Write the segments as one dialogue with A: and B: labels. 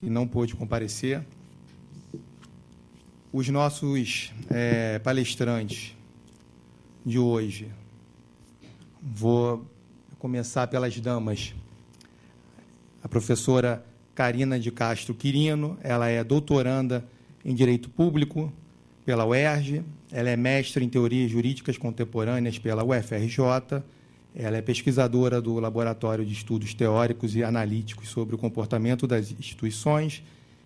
A: que não pôde comparecer. Os nossos palestrantes de hoje, vou começar pelas damas. A professora Karina de Castro Quirino, ela é doutoranda em Direito Público pela UERJ, ela é mestre em Teorias Jurídicas Contemporâneas pela UFRJ, ela é pesquisadora do Laboratório de Estudos Teóricos e Analíticos sobre o Comportamento das Instituições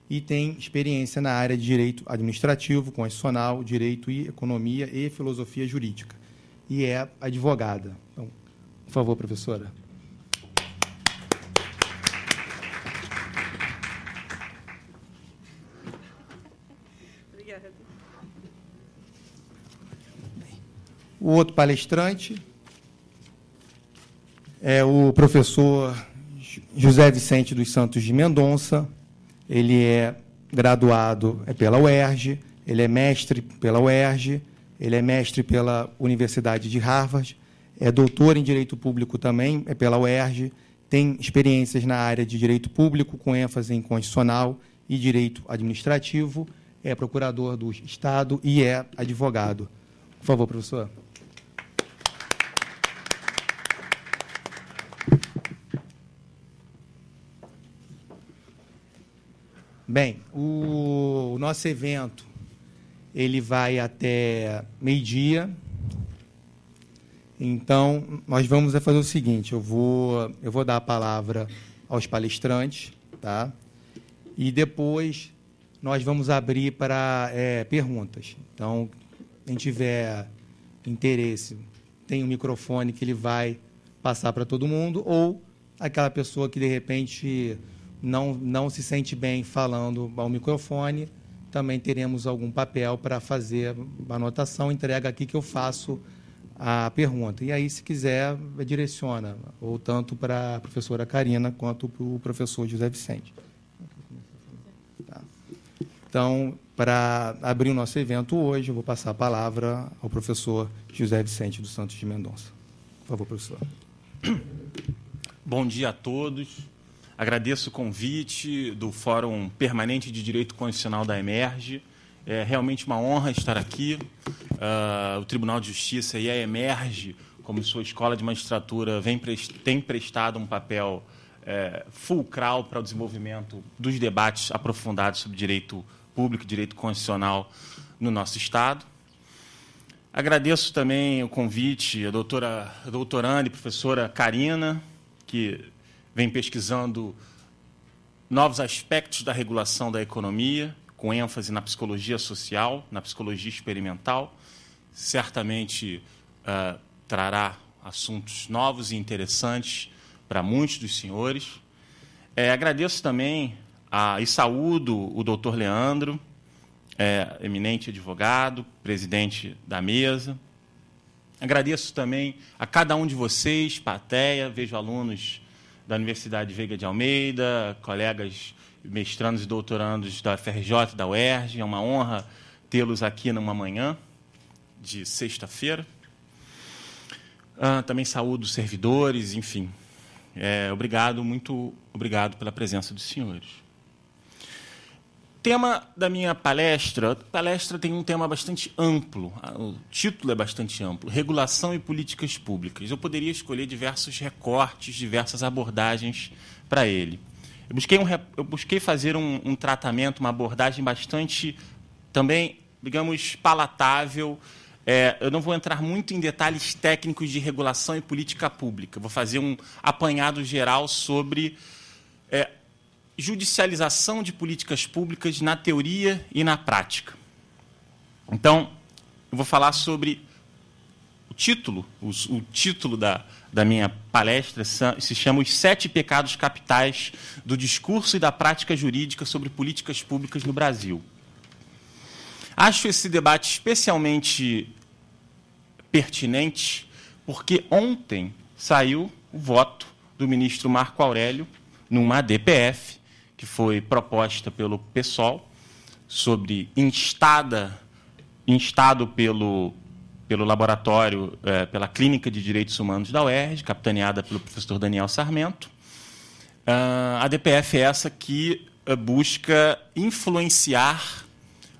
A: e tem experiência na área de Direito Administrativo, Constitucional, Direito e Economia e Filosofia Jurídica. E é advogada. Então, por favor, professora.
B: Obrigada.
A: O outro palestrante é o professor José Vicente dos Santos de Mendonça. Ele é graduado pela UERJ, ele é mestre pela UERJ, ele é mestre pela Universidade de Harvard, é doutor em Direito Público também pela UERJ, tem experiências na área de Direito Público, com ênfase em Constitucional e Direito Administrativo, é procurador do Estado e é advogado. Por favor, professor. Bem, o nosso evento ele vai até meio-dia. Então, nós vamos fazer o seguinte, eu vou dar a palavra aos palestrantes, tá? E depois nós vamos abrir para perguntas. Então, quem tiver interesse, tem um microfone que ele vai passar para todo mundo, ou aquela pessoa que, de repente, não se sente bem falando ao microfone, também teremos algum papel para fazer a anotação, entrega aqui que eu faço a pergunta. E aí, se quiser, direciona, ou tanto para a professora Karina, quanto para o professor José Vicente. Tá. Então, para abrir o nosso evento hoje, eu vou passar a palavra ao professor José Vicente dos Santos de Mendonça. Por favor, professor.
C: Bom dia a todos. Agradeço o convite do Fórum Permanente de Direito Constitucional da EMERGE. É realmente uma honra estar aqui. O Tribunal de Justiça e a EMERGE, como sua escola de magistratura, tem prestado um papel fulcral para o desenvolvimento dos debates aprofundados sobre direito público e direito constitucional no nosso Estado. Agradeço também o convite à doutoranda e professora Karina, que vem pesquisando novos aspectos da regulação da economia, com ênfase na psicologia social, na psicologia experimental. Certamente trará assuntos novos e interessantes para muitos dos senhores. Agradeço também e saúdo o doutor Leandro, eminente advogado, presidente da mesa. Agradeço também a cada um de vocês, plateia, vejo alunos da Universidade Veiga de Almeida, colegas mestrandos e doutorandos da FRJ, da UERJ. É uma honra tê-los aqui numa manhã de sexta-feira. Também saúdo os servidores, enfim. Obrigado, muito obrigado pela presença dos senhores. Tema da minha palestra, tem um tema bastante amplo, o título é bastante amplo, Regulação e Políticas Públicas. Eu poderia escolher diversos recortes, diversas abordagens para ele. Eu busquei fazer um tratamento, uma abordagem bastante, também, digamos, palatável. Eu não vou entrar muito em detalhes técnicos de regulação e política pública, vou fazer um apanhado geral sobre judicialização de políticas públicas na teoria e na prática. Então, eu vou falar sobre o título da minha palestra se chama Os 7 Pecados Capitais do Discurso e da Prática Jurídica sobre Políticas Públicas no Brasil. Acho esse debate especialmente pertinente porque ontem saiu o voto do ministro Marco Aurélio numa DPF que foi proposta pelo PSOL, instado pelo laboratório, pela Clínica de Direitos Humanos da UERJ, capitaneada pelo professor Daniel Sarmento. A DPF é essa que busca influenciar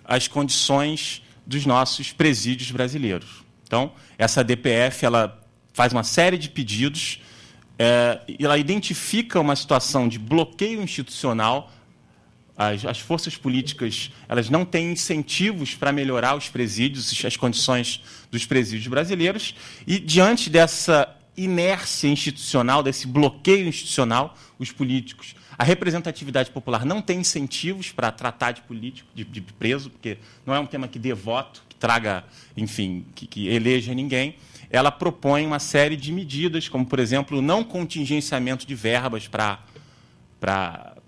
C: as condições dos nossos presídios brasileiros. Então, essa DPF ela faz uma série de pedidos, ela identifica uma situação de bloqueio institucional. As forças políticas elas não têm incentivos para melhorar os presídios, as condições dos presídios brasileiros, e, diante dessa inércia institucional, desse bloqueio institucional, os políticos, a representatividade popular não tem incentivos para tratar de político, de preso, porque não é um tema que dê voto, que traga, enfim, que eleja ninguém. Ela propõe uma série de medidas, como, por exemplo, o não contingenciamento de verbas para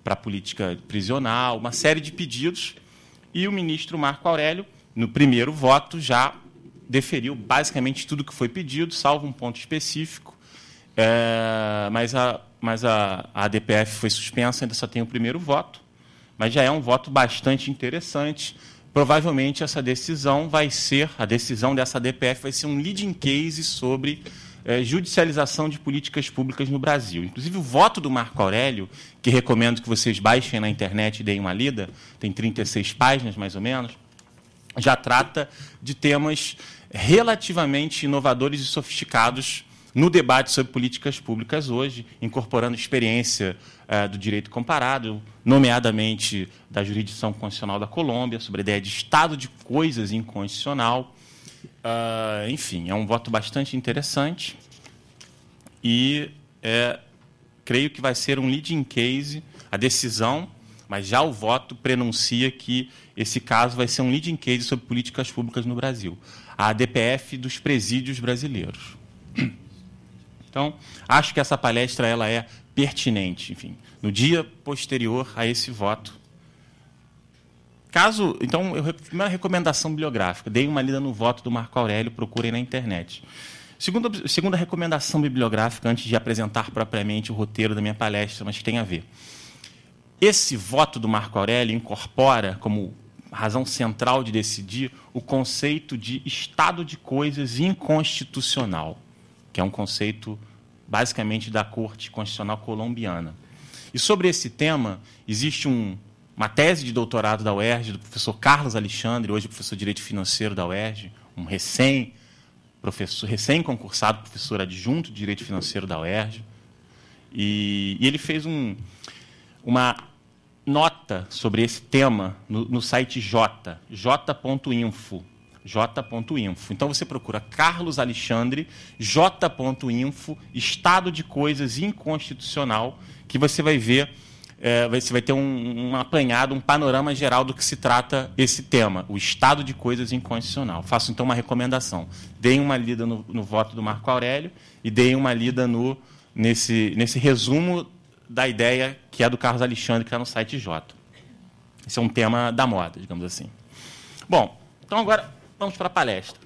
C: a política prisional, uma série de pedidos, e o ministro Marco Aurélio, no primeiro voto, já deferiu basicamente tudo que foi pedido, salvo um ponto específico, mas a ADPF foi suspensa, ainda só tem o primeiro voto, mas já é um voto bastante interessante. Provavelmente essa decisão a decisão dessa ADPF vai ser um leading case sobre judicialização de políticas públicas no Brasil. Inclusive, o voto do Marco Aurélio, que recomendo que vocês baixem na internet e deem uma lida, tem 36 páginas, mais ou menos, já trata de temas relativamente inovadores e sofisticados no debate sobre políticas públicas hoje, incorporando experiência do direito comparado, nomeadamente da jurisdição constitucional da Colômbia, sobre a ideia de estado de coisas inconstitucional. Enfim, é um voto bastante interessante e creio que vai ser um leading case, a decisão, mas já o voto prenuncia que esse caso vai ser um leading case sobre políticas públicas no Brasil, a ADPF dos presídios brasileiros. Então, acho que essa palestra ela é pertinente, enfim, no dia posterior a esse voto. Então, primeira recomendação bibliográfica, deem uma lida no voto do Marco Aurélio, procurem na internet. Segunda recomendação bibliográfica, antes de apresentar propriamente o roteiro da minha palestra, mas que tem a ver. Esse voto do Marco Aurélio incorpora, como razão central de decidir, o conceito de estado de coisas inconstitucional, que é um conceito, basicamente, da Corte Constitucional colombiana. E, sobre esse tema, existe uma tese de doutorado da UERJ, do professor Carlos Alexandre, hoje professor de Direito Financeiro da UERJ, um recém-concursado professor adjunto de Direito Financeiro da UERJ, e ele fez uma nota sobre esse tema no site j.info. Então, você procura Carlos Alexandre, j.info, estado de coisas inconstitucional, que você vai ver, você vai ter um apanhado, um panorama geral do que se trata esse tema, o estado de coisas inconstitucional. Faço, então, uma recomendação. Deem uma lida no voto do Marco Aurélio e deem uma lida nesse resumo da ideia que é do Carlos Alexandre, que está no site J. Esse é um tema da moda, digamos assim. Bom, então agora vamos para a palestra.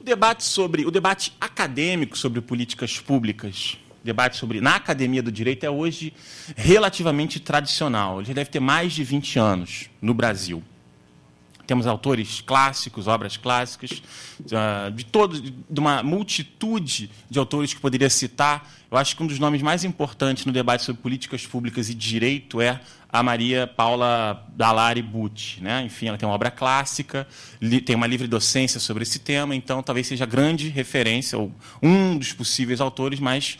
C: O debate acadêmico sobre políticas públicas, na academia do direito, é hoje relativamente tradicional. Ele já deve ter mais de 20 anos no Brasil. Temos autores clássicos, obras clássicas, de uma multitude de autores que poderia citar. Eu acho que um dos nomes mais importantes no debate sobre políticas públicas e direito é a Maria Paula Dallari Bucci, né? Enfim, ela tem uma obra clássica, tem uma livre docência sobre esse tema, então talvez seja grande referência, ou um dos possíveis autores, mas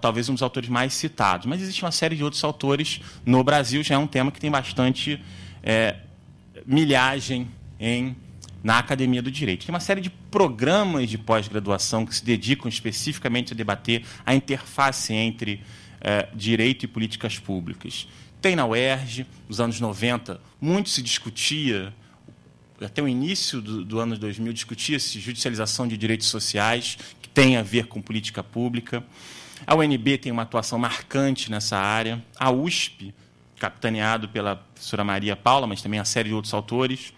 C: talvez um dos autores mais citados. Mas existe uma série de outros autores no Brasil, já é um tema que tem bastante milhagem na academia do direito. Tem uma série de programas de pós-graduação que se dedicam especificamente a debater a interface entre direito e políticas públicas. Tem na UERJ, nos anos 90, muito se discutia, até o início do ano 2000, discutia-se judicialização de direitos sociais, que tem a ver com política pública. A UNB tem uma atuação marcante nessa área. A USP, capitaneado pela professora Maria Paula, mas também a série de outros autores.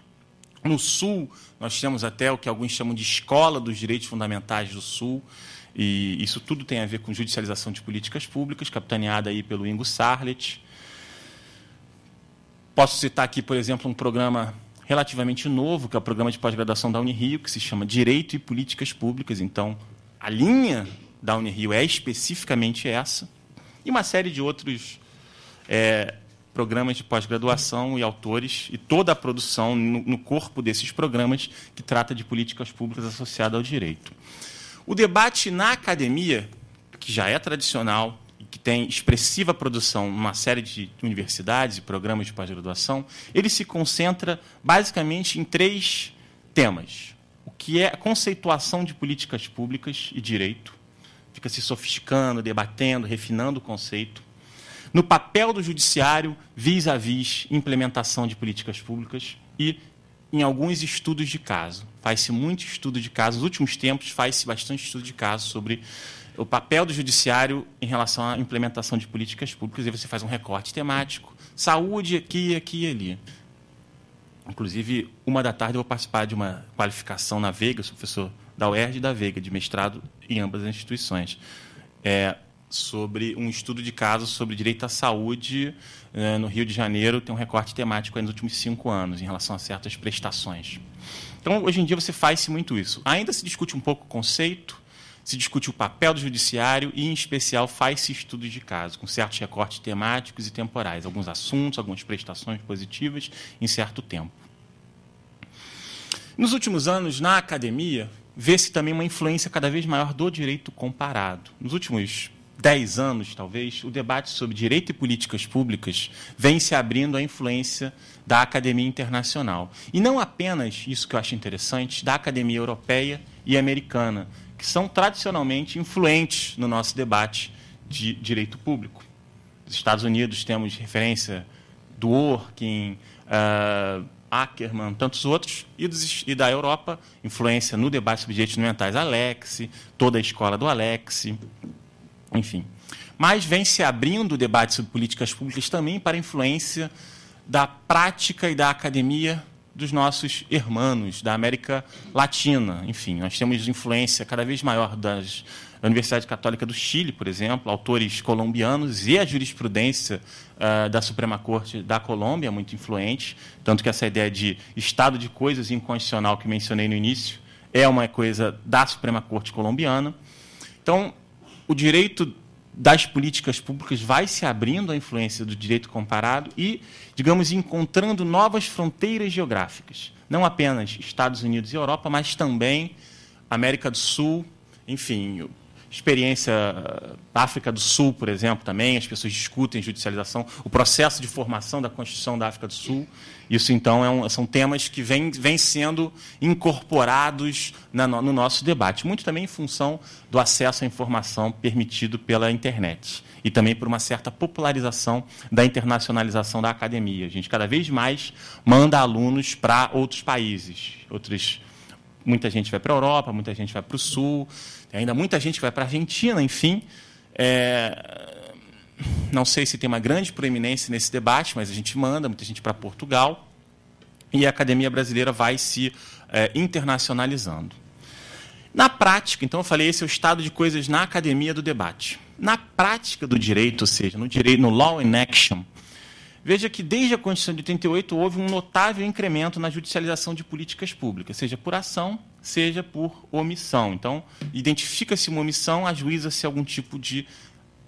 C: No Sul, nós temos até o que alguns chamam de Escola dos Direitos Fundamentais do Sul, e isso tudo tem a ver com judicialização de políticas públicas, capitaneada aí pelo Ingo Sarlet. Posso citar aqui, por exemplo, um programa relativamente novo, que é o programa de pós-graduação da Unirio, que se chama Direito e Políticas Públicas. Então, a linha da Unirio é especificamente essa, e uma série de outros programas de pós-graduação e autores e toda a produção no corpo desses programas que trata de políticas públicas associadas ao direito. O debate na academia, que já é tradicional e que tem expressiva produção numa série de universidades e programas de pós-graduação, ele se concentra basicamente em 3 temas. O que é a conceituação de políticas públicas e direito, fica se sofisticando, debatendo, refinando o conceito. No papel do judiciário vis-à-vis implementação de políticas públicas e em alguns estudos de caso. Faz-se muito estudo de caso. Nos últimos tempos, faz-se bastante estudo de caso sobre o papel do judiciário em relação à implementação de políticas públicas. E você faz um recorte temático. Saúde aqui, aqui e ali. Inclusive, 13h eu vou participar de uma qualificação na Veiga, sou professor da UERJ e da Veiga, de mestrado em ambas as instituições. Sobre um estudo de caso sobre direito à saúde no Rio de Janeiro, tem um recorte temático nos últimos 5 anos, em relação a certas prestações. Então, hoje em dia, você faz muito isso. Ainda se discute um pouco o conceito, se discute o papel do judiciário e, em especial, faz-se estudos de caso, com certos recortes temáticos e temporais, alguns assuntos, algumas prestações positivas em certo tempo. Nos últimos anos, na academia, vê-se também uma influência cada vez maior do direito comparado. Nos últimos 10 anos, talvez, o debate sobre direito e políticas públicas vem se abrindo à influência da academia internacional. E não apenas, isso que eu acho interessante, da academia europeia e americana, que são tradicionalmente influentes no nosso debate de direito público. Nos Estados Unidos temos referência do Dworkin, Ackerman, tantos outros, e da Europa, influência no debate sobre direitos fundamentais, Alexi, toda a escola do Alexi, enfim. Mas vem se abrindo o debate sobre políticas públicas também para a influência da prática e da academia dos nossos irmãos da América Latina. Enfim, nós temos influência cada vez maior da Universidade Católica do Chile, por exemplo, autores colombianos, e a jurisprudência da Suprema Corte da Colômbia é muito influente, tanto que essa ideia de estado de coisas inconstitucional que mencionei no início é uma coisa da Suprema Corte colombiana. Então, o direito das políticas públicas vai se abrindo à influência do direito comparado e, digamos, encontrando novas fronteiras geográficas. Não apenas Estados Unidos e Europa, mas também América do Sul, enfim, experiência África do Sul, por exemplo, também, as pessoas discutem judicialização, o processo de formação da Constituição da África do Sul. Isso, então, são temas que vêm sendo incorporados no nosso debate, muito também em função do acesso à informação permitido pela internet e também por uma certa popularização da internacionalização da academia. A gente cada vez mais manda alunos para outros países. Muita gente vai para a Europa, muita gente vai para o Sul, tem ainda muita gente que vai para a Argentina, enfim. Não sei se tem uma grande proeminência nesse debate, mas a gente manda muita gente para Portugal e a academia brasileira vai se internacionalizando. Na prática, então, eu falei, esse é o estado de coisas na academia do debate. Na prática do direito, ou seja, no Law in Action, veja que desde a Constituição de 88 houve um notável incremento na judicialização de políticas públicas, seja por ação, seja por omissão. Então, identifica-se uma omissão, ajuiza-se algum tipo de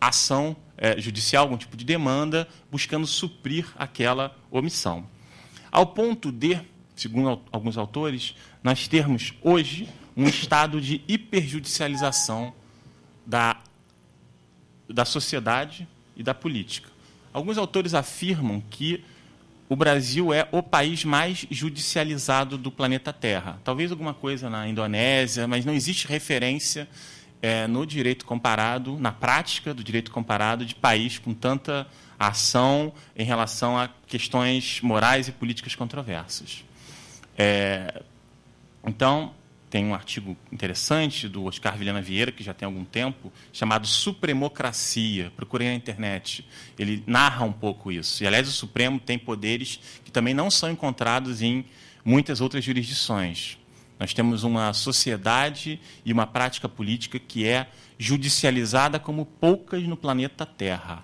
C: ação judicial, algum tipo de demanda, buscando suprir aquela omissão. Ao ponto de, segundo alguns autores, nós termos hoje um estado de hiperjudicialização da sociedade e da política. Alguns autores afirmam que o Brasil é o país mais judicializado do planeta Terra. Talvez alguma coisa na Indonésia, mas não existe referência no direito comparado, na prática do direito comparado, de país com tanta ação em relação a questões morais e políticas controversas. Então, tem um artigo interessante do Oscar Vilhena Vieira, que já tem algum tempo, chamado Supremocracia. Procurei na internet. Ele narra um pouco isso. E, aliás, o Supremo tem poderes que também não são encontrados em muitas outras jurisdições. Nós temos uma sociedade e uma prática política que é judicializada como poucas no planeta Terra.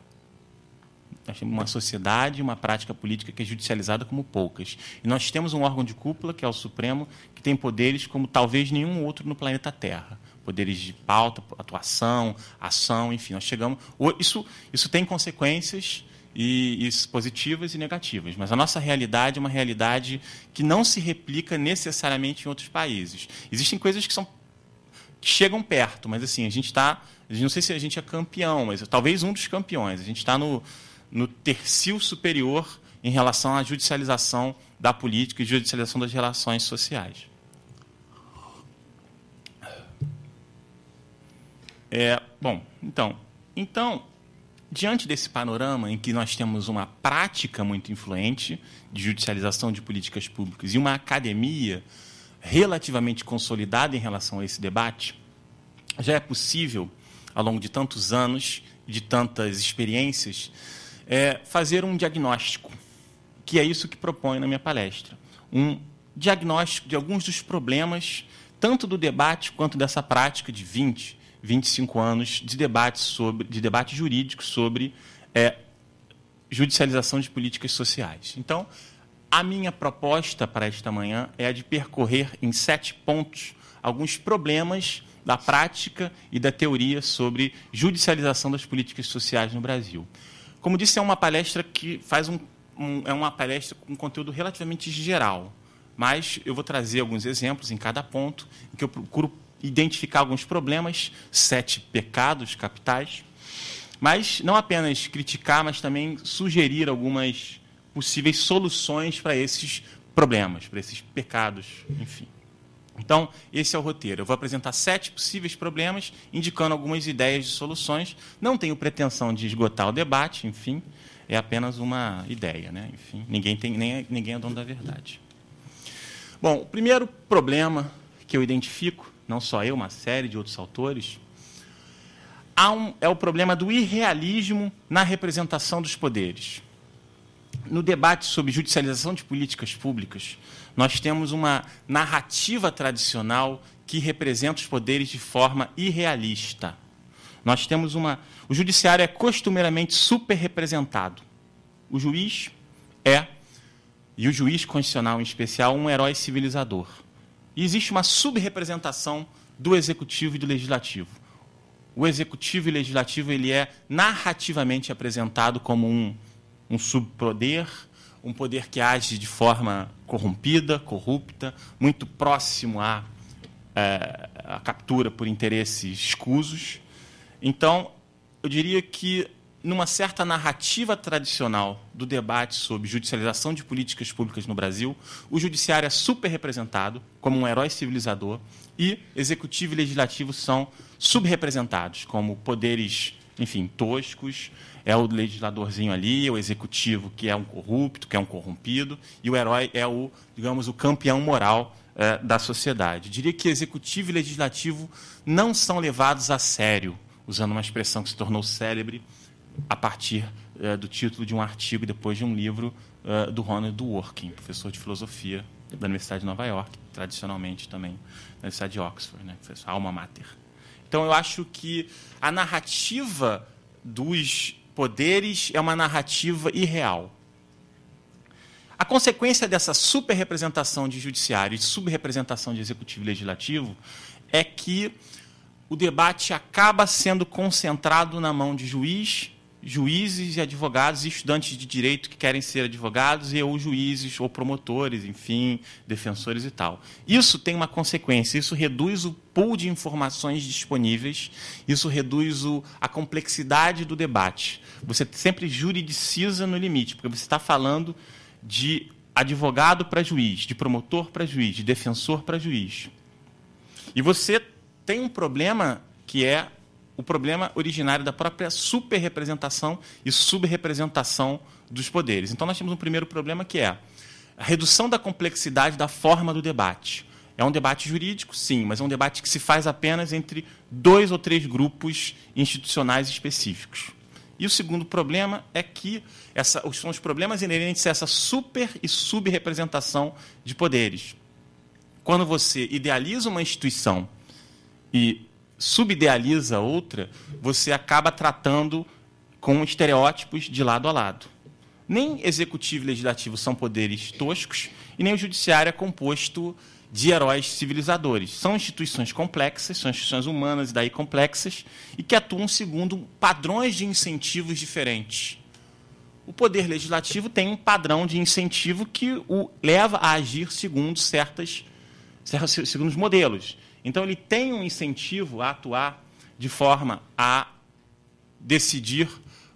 C: Nós temos uma sociedade e uma prática política que é judicializada como poucas. E nós temos um órgão de cúpula, que é o Supremo, que tem poderes como talvez nenhum outro no planeta Terra. Poderes de pauta, atuação, ação, enfim. Nós chegamos. Isso tem consequências e positivas e negativas. Mas a nossa realidade é uma realidade que não se replica necessariamente em outros países. Existem coisas que chegam perto, mas assim, a gente está... Não sei se a gente é campeão, mas talvez um dos campeões. A gente está no tercio superior em relação à judicialização da política e judicialização das relações sociais. Então, diante desse panorama em que nós temos uma prática muito influente de judicialização de políticas públicas e uma academia relativamente consolidada em relação a esse debate, já é possível, ao longo de tantos anos, de tantas experiências, fazer um diagnóstico, que é isso que proponho na minha palestra. Um diagnóstico de alguns dos problemas, tanto do debate quanto dessa prática de 25 anos de debate jurídico sobre judicialização de políticas sociais. Então, a minha proposta para esta manhã é a de percorrer em 7 pontos alguns problemas da prática e da teoria sobre judicialização das políticas sociais no Brasil. Como disse, é uma palestra que é uma palestra com conteúdo relativamente geral, mas eu vou trazer alguns exemplos em cada ponto, em que eu procuro identificar alguns problemas, 7 pecados capitais, mas não apenas criticar, mas também sugerir algumas possíveis soluções para esses problemas, para esses pecados, enfim. Então, esse é o roteiro. Eu vou apresentar 7 possíveis problemas, indicando algumas ideias de soluções. Não tenho pretensão de esgotar o debate, enfim, é apenas uma ideia, né? Enfim, ninguém é dono da verdade. Bom, o primeiro problema que eu identifico, não só eu, uma série de outros autores, é o problema do irrealismo na representação dos poderes. No debate sobre judicialização de políticas públicas, nós temos uma narrativa tradicional que representa os poderes de forma irrealista. Nós temos o judiciário é costumeiramente superrepresentado. O juiz e o juiz constitucional em especial, um herói civilizador. E existe uma subrepresentação do executivo e do legislativo. O executivo e o legislativo ele é narrativamente apresentado como um subpoder, um poder que age de forma corrompida, corrupta, muito próximo à captura por interesses escusos. Então, eu diria que, numa certa narrativa tradicional do debate sobre judicialização de políticas públicas no Brasil, o judiciário é superrepresentado como um herói civilizador e executivo e legislativo são subrepresentados como poderes, enfim, toscos. É o legisladorzinho ali, é o executivo que é um corrupto, que é um corrompido, e o herói é o campeão moral da sociedade. Eu diria que executivo e legislativo não são levados a sério, usando uma expressão que se tornou célebre a partir do título de um artigo, depois de um livro do Ronald Dworkin, professor de filosofia da Universidade de Nova York, tradicionalmente também da Universidade de Oxford, né, professor alma mater. Então, eu acho que a narrativa dos poderes é uma narrativa irreal. A consequência dessa superrepresentação de judiciário e subrepresentação de executivo e legislativo é que o debate acaba sendo concentrado na mão de juízes e advogados e estudantes de direito que querem ser advogados ou juízes ou promotores, enfim, defensores e tal. Isso tem uma consequência, isso reduz o pool de informações disponíveis, isso reduz a complexidade do debate. Você sempre juridiciza no limite, porque você está falando de advogado para juiz, de promotor para juiz, de defensor para juiz. E você tem um problema que é o problema originário da própria superrepresentação e subrepresentação dos poderes. Então, nós temos um primeiro problema que é a redução da complexidade da forma do debate. É um debate jurídico, sim, mas é um debate que se faz apenas entre 2 ou 3 grupos institucionais específicos. E o segundo problema é que são os problemas inerentes a essa super e subrepresentação de poderes. Quando você idealiza uma instituição e subidealiza outra, você acaba tratando com estereótipos de lado a lado. Nem executivo e legislativo são poderes toscos e nem o judiciário é composto de heróis civilizadores. São instituições complexas, são instituições humanas e daí complexas, e que atuam segundo padrões de incentivos diferentes. o Poder Legislativo tem um padrão de incentivo que o leva a agir segundo segundo os modelos. Então, ele tem um incentivo a atuar de forma a decidir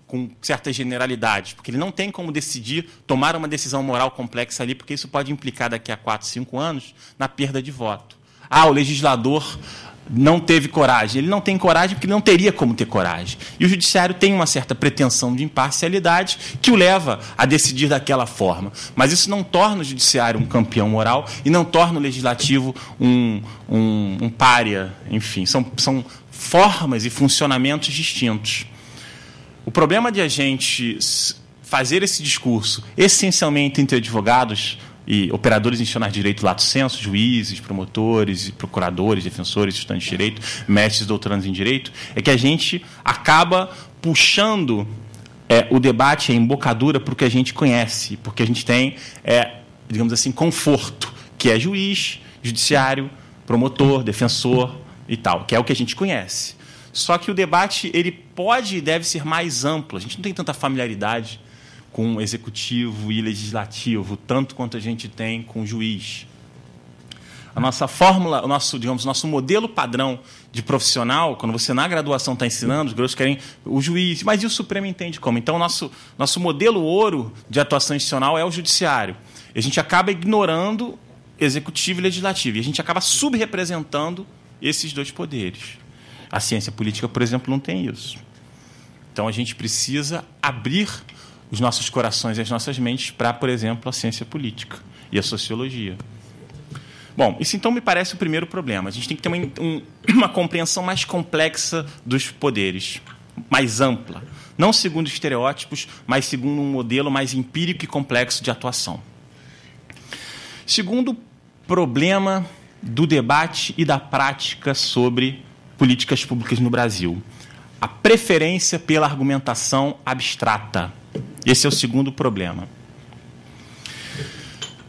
C: com certas generalidades, porque ele não tem como decidir, tomar uma decisão moral complexa ali, porque isso pode implicar daqui a 4, 5 anos na perda de voto. O legislador não teve coragem. Ele não tem coragem porque ele não teria como ter coragem. E o judiciário tem uma certa pretensão de imparcialidade que o leva a decidir daquela forma. Mas isso não torna o judiciário um campeão moral e não torna o legislativo um pária. Enfim, são formas e funcionamentos distintos. O problema de a gente fazer esse discurso essencialmente entre advogados e operadores institucionais de direito lato sensu, juízes, promotores, procuradores, defensores, estudantes de direito, mestres, doutorandos em direito, é que a gente acaba puxando o debate, a embocadura, para o que a gente conhece, porque a gente tem, digamos assim, conforto, que é juiz, judiciário, promotor, defensor e tal, que é o que a gente conhece. Só que o debate ele pode e deve ser mais amplo. A gente não tem tanta familiaridade com executivo e legislativo, tanto quanto a gente tem com o juiz. A nossa fórmula, o nosso modelo padrão de profissional, quando você na graduação está ensinando, os grossos querem o juiz, mas e o Supremo entende como? Então, o nosso modelo ouro de atuação institucional é o judiciário. E a gente acaba ignorando executivo e legislativo, e a gente acaba subrepresentando esses dois poderes. A ciência política, por exemplo, não tem isso. Então, a gente precisa abrir os nossos corações e as nossas mentes para, por exemplo, a ciência política e a sociologia. Bom, isso então me parece o primeiro problema. A gente tem que ter uma compreensão mais complexa dos poderes, mais ampla. Não segundo estereótipos, mas segundo um modelo mais empírico e complexo de atuação. Segundo problema do debate e da prática sobre políticas públicas no Brasil, a preferência pela argumentação abstrata. Esse é o segundo problema.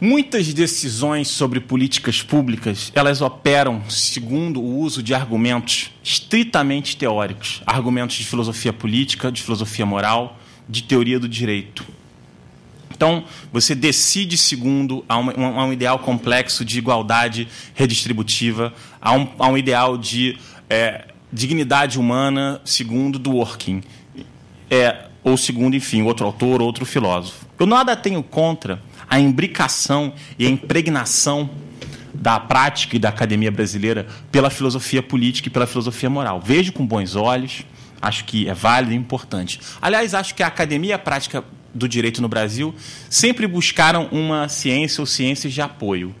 C: Muitas decisões sobre políticas públicas, elas operam segundo o uso de argumentos estritamente teóricos, argumentos de filosofia política, de filosofia moral, de teoria do direito. Então, você decide segundo a um ideal complexo de igualdade redistributiva, a um ideal de dignidade humana segundo Dworkin, ou segundo, enfim, outro autor, outro filósofo. Eu nada tenho contra a imbricação e a impregnação da prática e da academia brasileira pela filosofia política e pela filosofia moral. Vejo com bons olhos, acho que é válido e importante. Aliás, acho que a academia e a prática do direito no Brasil sempre buscaram uma ciência ou ciências de apoio.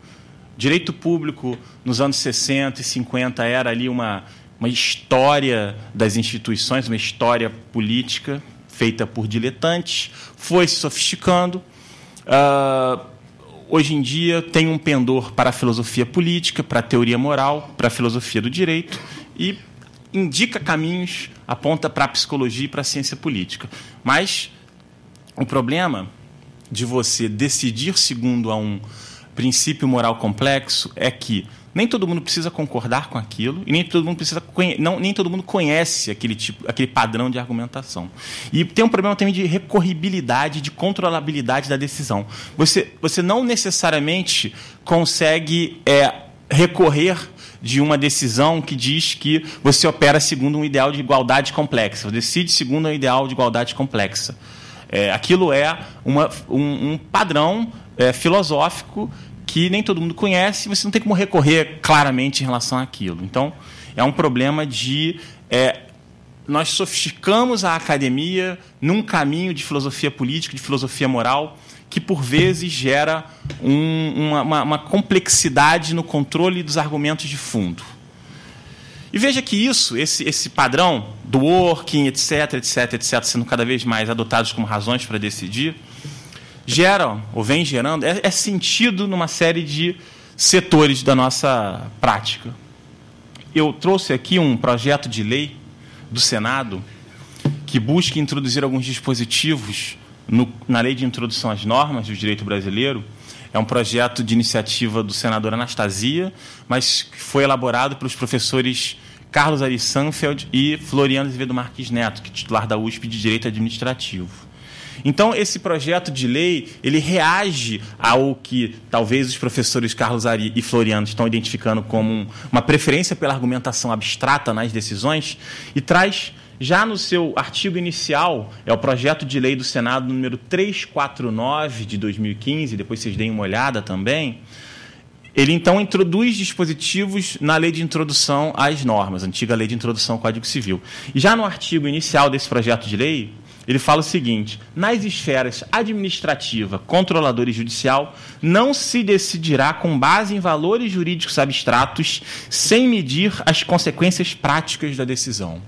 C: Direito público, nos anos 60 e 50, era ali uma história das instituições, uma história política feita por diletantes, foi se sofisticando. Hoje em dia tem um pendor para a filosofia política, para a teoria moral, para a filosofia do direito e indica caminhos, aponta para a psicologia e para a ciência política. Mas o problema de você decidir segundo a um princípio moral complexo é que nem todo mundo precisa concordar com aquilo e nem todo mundo conhece aquele padrão de argumentação. E tem um problema também de recorribilidade, de controlabilidade da decisão. Você não necessariamente consegue recorrer de uma decisão que diz que você opera segundo um ideal de igualdade complexa, você decide segundo um ideal de igualdade complexa. Aquilo é um padrão filosófico que nem todo mundo conhece, você não tem como recorrer claramente em relação àquilo. Então, é um problema de... nós sofisticamos a academia num caminho de filosofia política, de filosofia moral, que, por vezes, gera uma complexidade no controle dos argumentos de fundo. E veja que esse padrão do working, etc., sendo cada vez mais adotados como razões para decidir, geram, ou vem gerando, sentido numa série de setores da nossa prática. Eu trouxe aqui um projeto de lei do Senado que busca introduzir alguns dispositivos na Lei de Introdução às Normas do Direito Brasileiro. É um projeto de iniciativa do senador Anastasia, mas que foi elaborado pelos professores Carlos Ari Sanfeld e Floriano Azevedo Marques Neto, que é titular da USP de Direito Administrativo. Então, esse projeto de lei, ele reage ao que talvez os professores Carlos Ari e Floriano estão identificando como uma preferência pela argumentação abstrata nas decisões e traz, já no seu artigo inicial, é o projeto de lei do Senado número 349 de 2015, depois vocês deem uma olhada também. Ele, então, introduz dispositivos na lei de introdução às normas, antiga lei de introdução ao Código Civil. E já no artigo inicial desse projeto de lei, ele fala o seguinte: nas esferas administrativa, controladora e judicial, não se decidirá com base em valores jurídicos abstratos, sem medir as consequências práticas da decisão.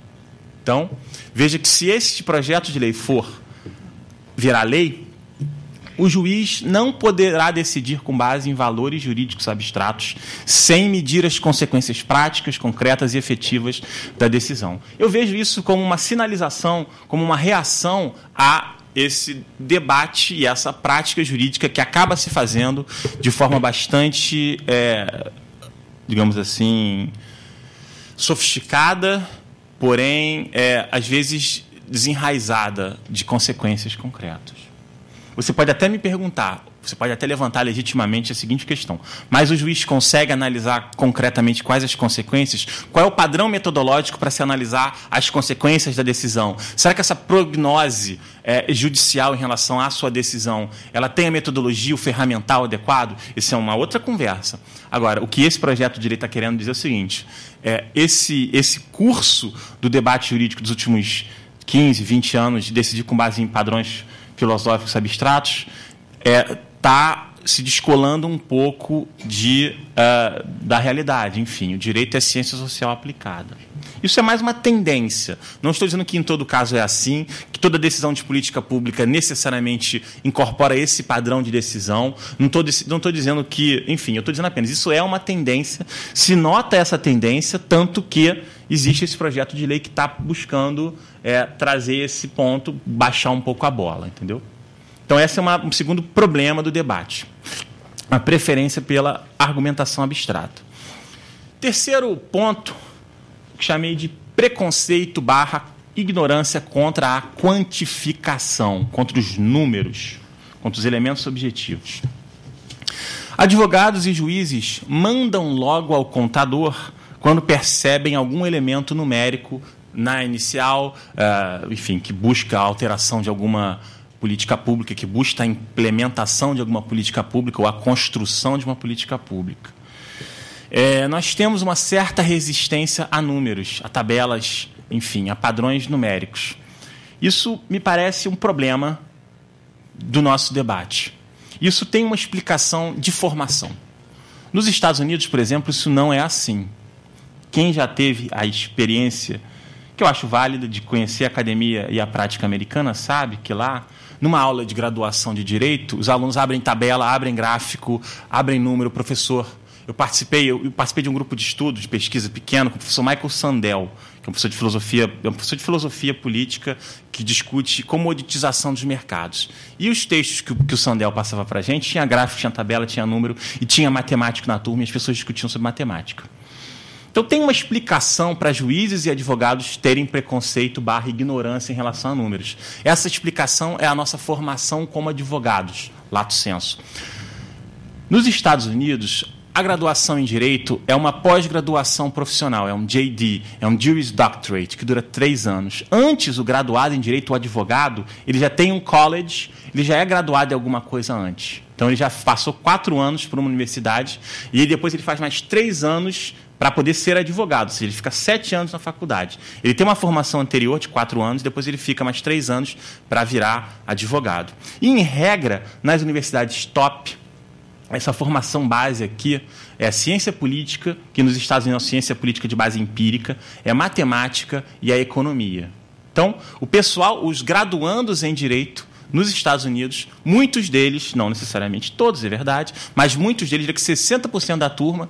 C: Então, veja que se esse projeto de lei for virar lei, o juiz não poderá decidir com base em valores jurídicos abstratos, sem medir as consequências práticas, concretas e efetivas da decisão. Eu vejo isso como uma sinalização, como uma reação a esse debate e essa prática jurídica que acaba se fazendo de forma bastante, digamos assim, sofisticada, porém, às vezes, desenraizada de consequências concretas. Você pode até me perguntar, você pode até levantar legitimamente a seguinte questão: mas o juiz consegue analisar concretamente quais as consequências? Qual é o padrão metodológico para se analisar as consequências da decisão? Será que essa prognose judicial em relação à sua decisão, ela tem a metodologia, o ferramental adequado? Isso é uma outra conversa. Agora, o que esse projeto de lei está querendo dizer é o seguinte: esse curso do debate jurídico dos últimos 15, 20 anos, de decidir com base em padrões filosóficos abstratos, está se descolando um pouco da realidade. Enfim, o direito é ciência social aplicada. Isso é mais uma tendência. Não estou dizendo que em todo caso é assim, que toda decisão de política pública necessariamente incorpora esse padrão de decisão. Não estou dizendo que... Enfim, eu estou dizendo apenas, isso é uma tendência. Se nota essa tendência, tanto que existe esse projeto de lei que está buscando trazer esse ponto, baixar um pouco a bola, entendeu? Então, esse é um segundo problema do debate. A preferência pela argumentação abstrata. Terceiro ponto, que chamei de preconceito / ignorância contra a quantificação, contra os números, contra os elementos objetivos. Advogados e juízes mandam logo ao contador quando percebem algum elemento numérico na inicial, enfim, que busca a alteração de alguma política pública, que busca a implementação de alguma política pública ou a construção de uma política pública. Nós temos uma certa resistência a números, a tabelas, enfim, a padrões numéricos. Isso me parece um problema do nosso debate. Isso tem uma explicação de formação. Nos Estados Unidos, por exemplo, isso não é assim. Quem já teve a experiência, que eu acho válida, de conhecer a academia e a prática americana, sabe que lá, numa aula de graduação de Direito, os alunos abrem tabela, abrem gráfico, abrem número. Professor, eu participei de um grupo de estudo, de pesquisa pequeno, com o professor Michael Sandel, que é um professor de filosofia política que discute comoditização dos mercados. E os textos que o Sandel passava para a gente, tinha gráfico, tinha tabela, tinha número, e tinha matemático na turma, e as pessoas discutiam sobre matemática. Então, tem uma explicação para juízes e advogados terem preconceito / ignorância em relação a números. Essa explicação é a nossa formação como advogados, lato sensu. Nos Estados Unidos, a graduação em Direito é uma pós-graduação profissional, é um JD, é um Juris Doctorate, que dura 3 anos. Antes, o graduado em Direito, o advogado, ele já tem um college, ele já é graduado em alguma coisa antes. Então, ele já passou 4 anos por uma universidade e depois ele faz mais 3 anos para poder ser advogado, ou seja, ele fica 7 anos na faculdade. Ele tem uma formação anterior de 4 anos, depois ele fica mais 3 anos para virar advogado. E, em regra, nas universidades top, essa formação base aqui é a ciência política, que nos Estados Unidos é a ciência política de base empírica, é a matemática e a economia. Então, o pessoal, os graduandos em Direito, nos Estados Unidos, muitos deles, não necessariamente todos, é verdade, mas muitos deles, diria que 60% da turma,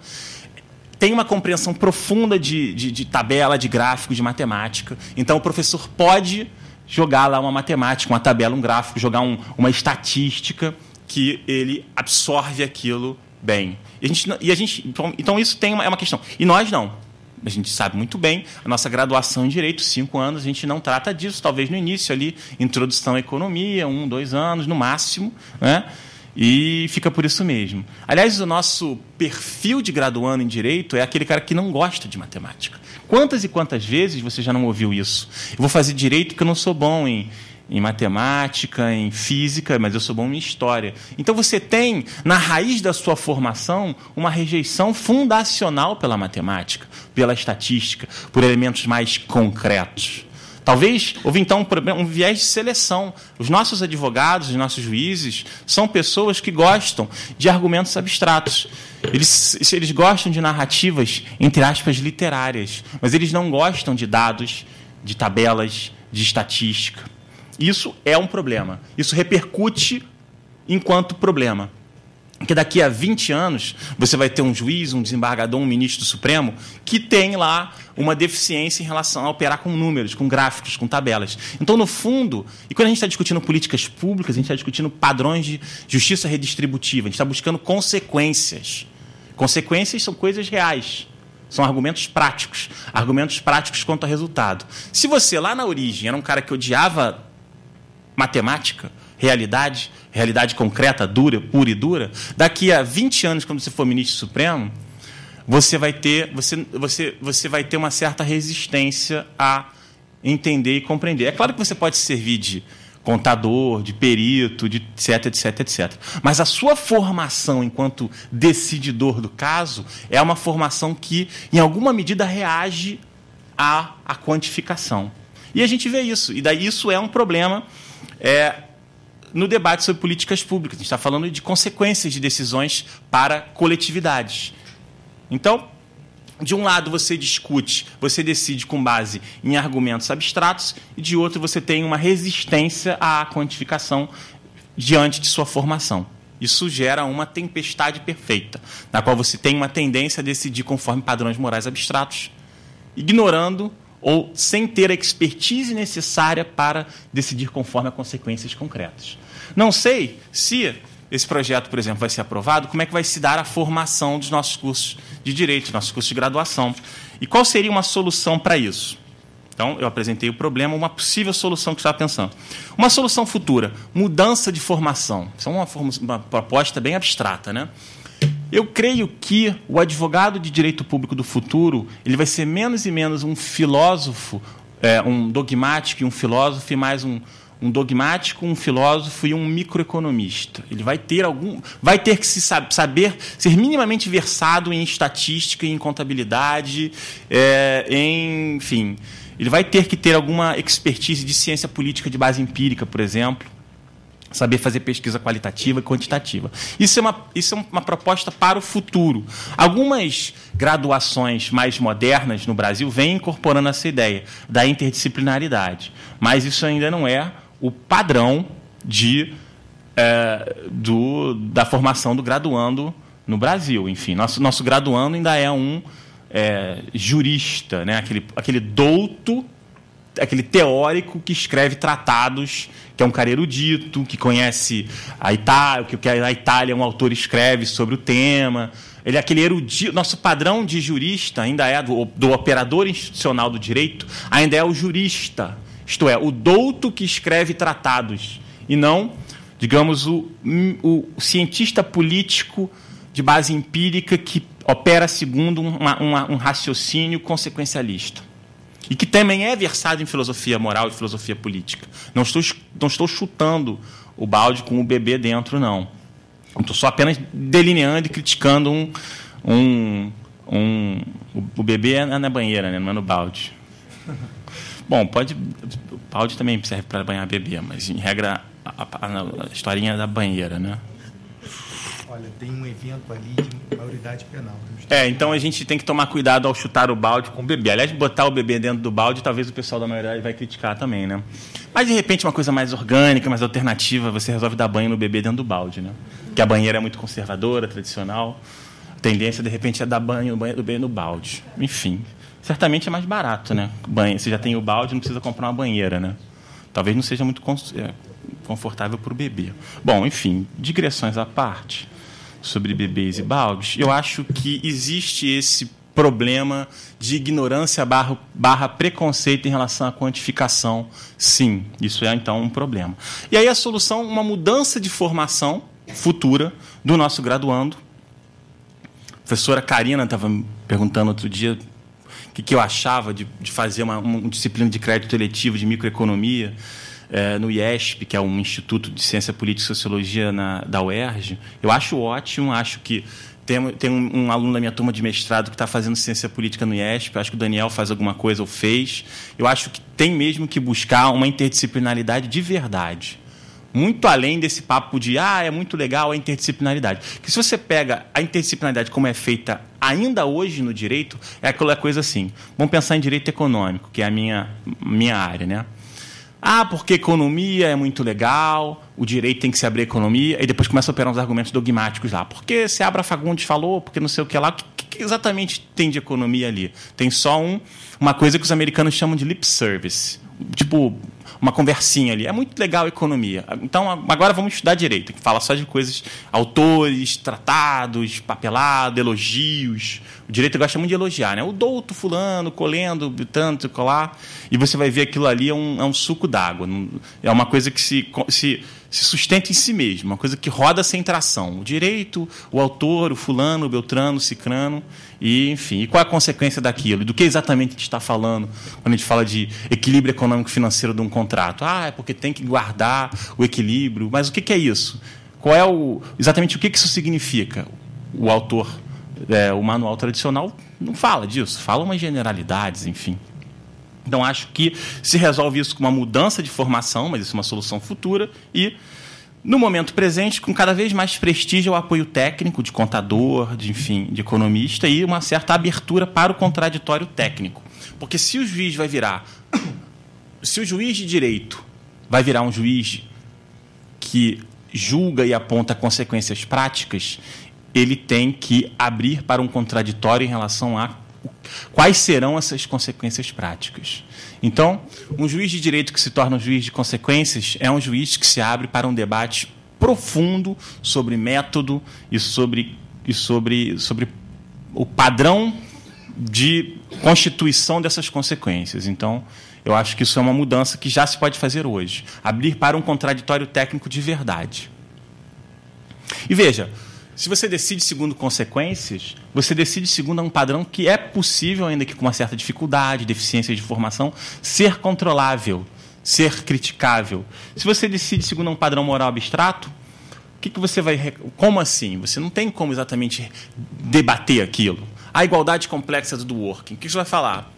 C: tem uma compreensão profunda de tabela, de gráfico, de matemática. Então, o professor pode jogar lá uma matemática, uma tabela, um gráfico, jogar uma estatística que ele absorve aquilo bem. Então, isso é uma questão. E nós não. a gente sabe muito bem, a nossa graduação em Direito, 5 anos, a gente não trata disso, talvez no início ali, introdução à economia, 1, 2 anos, no máximo, né? E fica por isso mesmo. Aliás, o nosso perfil de graduando em Direito é aquele cara que não gosta de matemática. Quantas e quantas vezes você já não ouviu isso? Eu vou fazer Direito porque eu não sou bom em matemática, em física, mas eu sou bom em história. Então, você tem, na raiz da sua formação, uma rejeição fundacional pela matemática, pela estatística, por elementos mais concretos. Talvez houve, então, um viés de seleção. Os nossos advogados, os nossos juízes, são pessoas que gostam de argumentos abstratos. Eles gostam de narrativas, entre aspas, literárias, mas eles não gostam de dados, de tabelas, de estatística. Isso é um problema. Isso repercute enquanto problema. Porque daqui a 20 anos, você vai ter um juiz, um desembargador, um ministro do Supremo, que tem lá uma deficiência em relação a operar com números, com gráficos, com tabelas. Então, no fundo, e quando a gente está discutindo políticas públicas, a gente está discutindo padrões de justiça redistributiva, a gente está buscando consequências. Consequências são coisas reais. São argumentos práticos quanto a resultado. Se você, lá na origem, era um cara que odiava matemática, realidade concreta, dura, pura e dura, daqui a 20 anos, quando você for ministro supremo, você vai ter uma certa resistência a entender e compreender. É claro que você pode servir de contador, de perito, de etc. Mas a sua formação enquanto decididor do caso é uma formação que, em alguma medida, reage à quantificação. E a gente vê isso. E daí isso é um problema no debate sobre políticas públicas. A gente está falando de consequências de decisões para coletividades. Então, de um lado você discute, você decide com base em argumentos abstratos, e de outro você tem uma resistência à quantificação diante de sua formação. Isso gera uma tempestade perfeita, na qual você tem uma tendência a decidir conforme padrões morais abstratos, ignorando ou sem ter a expertise necessária para decidir conforme a consequências concretas. Não sei se esse projeto, por exemplo, vai ser aprovado, como é que vai se dar a formação dos nossos cursos de Direito, nossos cursos de graduação. E qual seria uma solução para isso? Então, eu apresentei o problema, uma possível solução que eu estava pensando. Uma solução futura, mudança de formação. Isso é uma proposta bem abstrata, né? Eu creio que o advogado de direito público do futuro ele vai ser menos e menos um filósofo, um dogmático e um filósofo, e mais um dogmático, um filósofo e um microeconomista. Ele vai ter que saber ser minimamente versado em estatística, em contabilidade, enfim. Ele vai ter que ter alguma expertise de ciência política de base empírica, por exemplo. Saber fazer pesquisa qualitativa e quantitativa. Isso é uma proposta para o futuro. Algumas graduações mais modernas no Brasil vêm incorporando essa ideia da interdisciplinaridade, mas isso ainda não é o padrão da formação do graduando no Brasil. Enfim, nosso graduando ainda é um jurista, né? aquele douto, aquele teórico que escreve tratados, que é um cara erudito, que conhece a Itália, que a Itália um autor escreve sobre o tema. Ele é aquele erudito. Nosso padrão de jurista ainda é do operador institucional do direito, ainda é o jurista, isto é, o douto que escreve tratados, e não, digamos, o cientista político de base empírica que opera segundo um raciocínio consequencialista. E que também é versado em filosofia moral e filosofia política. Não estou chutando o balde com o bebê dentro, não. Estou só apenas delineando e criticando o bebê na banheira, né? Não é no balde. Bom, o balde também serve para banhar bebê, mas, em regra, a historinha é da banheira, né?
A: Olha, tem um evento ali de maioridade penal.
C: Então a gente tem que tomar cuidado ao chutar o balde com o bebê. Aliás, botar o bebê dentro do balde, talvez o pessoal da maioridade vai criticar também, né? Mas, de repente, uma coisa mais orgânica, mais alternativa, você resolve dar banho no bebê dentro do balde, né? Porque a banheira é muito conservadora, tradicional. A tendência, de repente, é dar banho do bebê no balde. Enfim, certamente é mais barato, né? Você já tem o balde, não precisa comprar uma banheira, né? Talvez não seja muito confortável para o bebê. Bom, enfim, digressões à parte sobre bebês e baldes, eu acho que existe esse problema de ignorância barra preconceito em relação à quantificação. Sim, isso é, então, um problema. E aí a solução, uma mudança de formação futura do nosso graduando. A professora Karina estava me perguntando outro dia o que eu achava de fazer uma disciplina de crédito eletivo de microeconomia no IESP, que é um Instituto de Ciência Política e Sociologia da UERJ. Eu acho ótimo, acho que tem um aluno da minha turma de mestrado que está fazendo ciência política no IESP, acho que o Daniel faz alguma coisa ou fez. Eu acho que tem mesmo que buscar uma interdisciplinaridade de verdade. Muito além desse papo de, é muito legal a interdisciplinaridade. Porque se você pega a interdisciplinaridade como é feita ainda hoje no direito, é aquela coisa assim. Vamos pensar em direito econômico, que é a minha área, né? Porque economia é muito legal, o direito tem que se abrir a economia, e depois começa a operar uns argumentos dogmáticos lá. Porque Seabra Fagundes falou, porque não sei o que lá. O que exatamente tem de economia ali? Tem só uma coisa que os americanos chamam de lip service. Tipo, uma conversinha ali. É muito legal a economia. Então, agora vamos estudar direito, que fala só de coisas, autores, tratados, papelado, elogios. O direito gosta muito de elogiar, né? O douto fulano, colendo, tanto, colar. E você vai ver aquilo ali é um suco d'água. É uma coisa que se sustenta em si mesmo, uma coisa que roda sem tração. O direito, o autor, o fulano, o beltrano, o cicrano, e, enfim. E qual é a consequência daquilo? Do que exatamente a gente está falando quando a gente fala de equilíbrio econômico-financeiro de um contrato? É porque tem que guardar o equilíbrio. Mas o que é isso? Qual é exatamente o que isso significa? O autor, o manual tradicional, não fala disso, fala umas generalidades, enfim. Então, acho que se resolve isso com uma mudança de formação, mas isso é uma solução futura, e, no momento presente, com cada vez mais prestígio ao apoio técnico de contador, de economista, e uma certa abertura para o contraditório técnico. Porque se o juiz se o juiz de direito vai virar um juiz que julga e aponta consequências práticas, ele tem que abrir para um contraditório em relação a quais serão essas consequências práticas. Então, um juiz de direito que se torna um juiz de consequências é um juiz que se abre para um debate profundo sobre método e sobre o padrão de constituição dessas consequências. Então, eu acho que isso é uma mudança que já se pode fazer hoje. Abrir para um contraditório técnico de verdade. E veja, se você decide segundo consequências, você decide segundo um padrão que é possível, ainda que com uma certa dificuldade, deficiência de formação, ser controlável, ser criticável. Se você decide segundo um padrão moral abstrato, o que você vai... Como assim? Você não tem como exatamente debater aquilo. A igualdade complexa do working. O que você vai falar?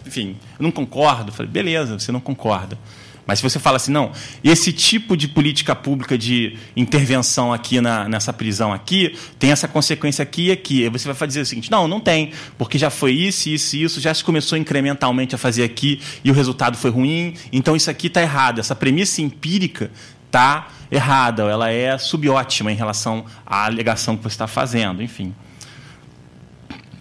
C: Enfim, eu não concordo. Eu falei, beleza, você não concorda. Mas se você fala assim, não, esse tipo de política pública de intervenção aqui nessa prisão aqui, tem essa consequência aqui e aqui. Aí você vai dizer o seguinte, não tem, porque já foi isso, já se começou incrementalmente a fazer aqui e o resultado foi ruim, então isso aqui está errado. Essa premissa empírica está errada, ela é subótima em relação à alegação que você está fazendo, enfim.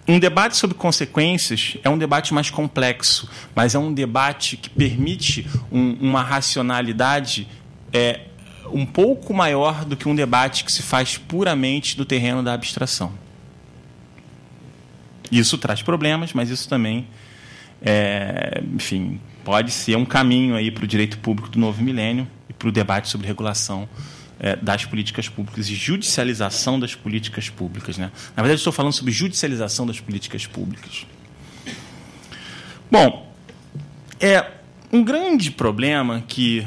C: Um debate sobre consequências é um debate mais complexo, mas é um debate que permite uma racionalidade um pouco maior do que um debate que se faz puramente no terreno da abstração. Isso traz problemas, mas isso também, enfim, pode ser um caminho aí para o direito público do novo milênio e para o debate sobre regulação das políticas públicas e judicialização das políticas públicas, né? Na verdade, estou falando sobre judicialização das políticas públicas. Bom, um grande problema que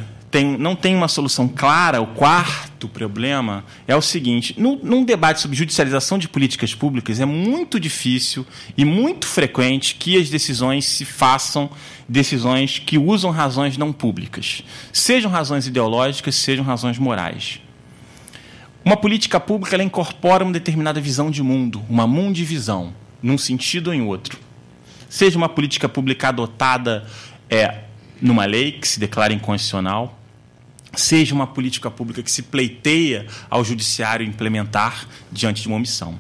C: não tem uma solução clara, o quarto problema, é o seguinte: num debate sobre judicialização de políticas públicas, é muito difícil e muito frequente que as decisões se façam decisões que usam razões não públicas, sejam razões ideológicas, sejam razões morais. Uma política pública ela incorpora uma determinada visão de mundo, uma mundivisão, num sentido ou em outro. Seja uma política pública adotada numa lei que se declara inconstitucional, seja uma política pública que se pleiteia ao judiciário implementar diante de uma omissão.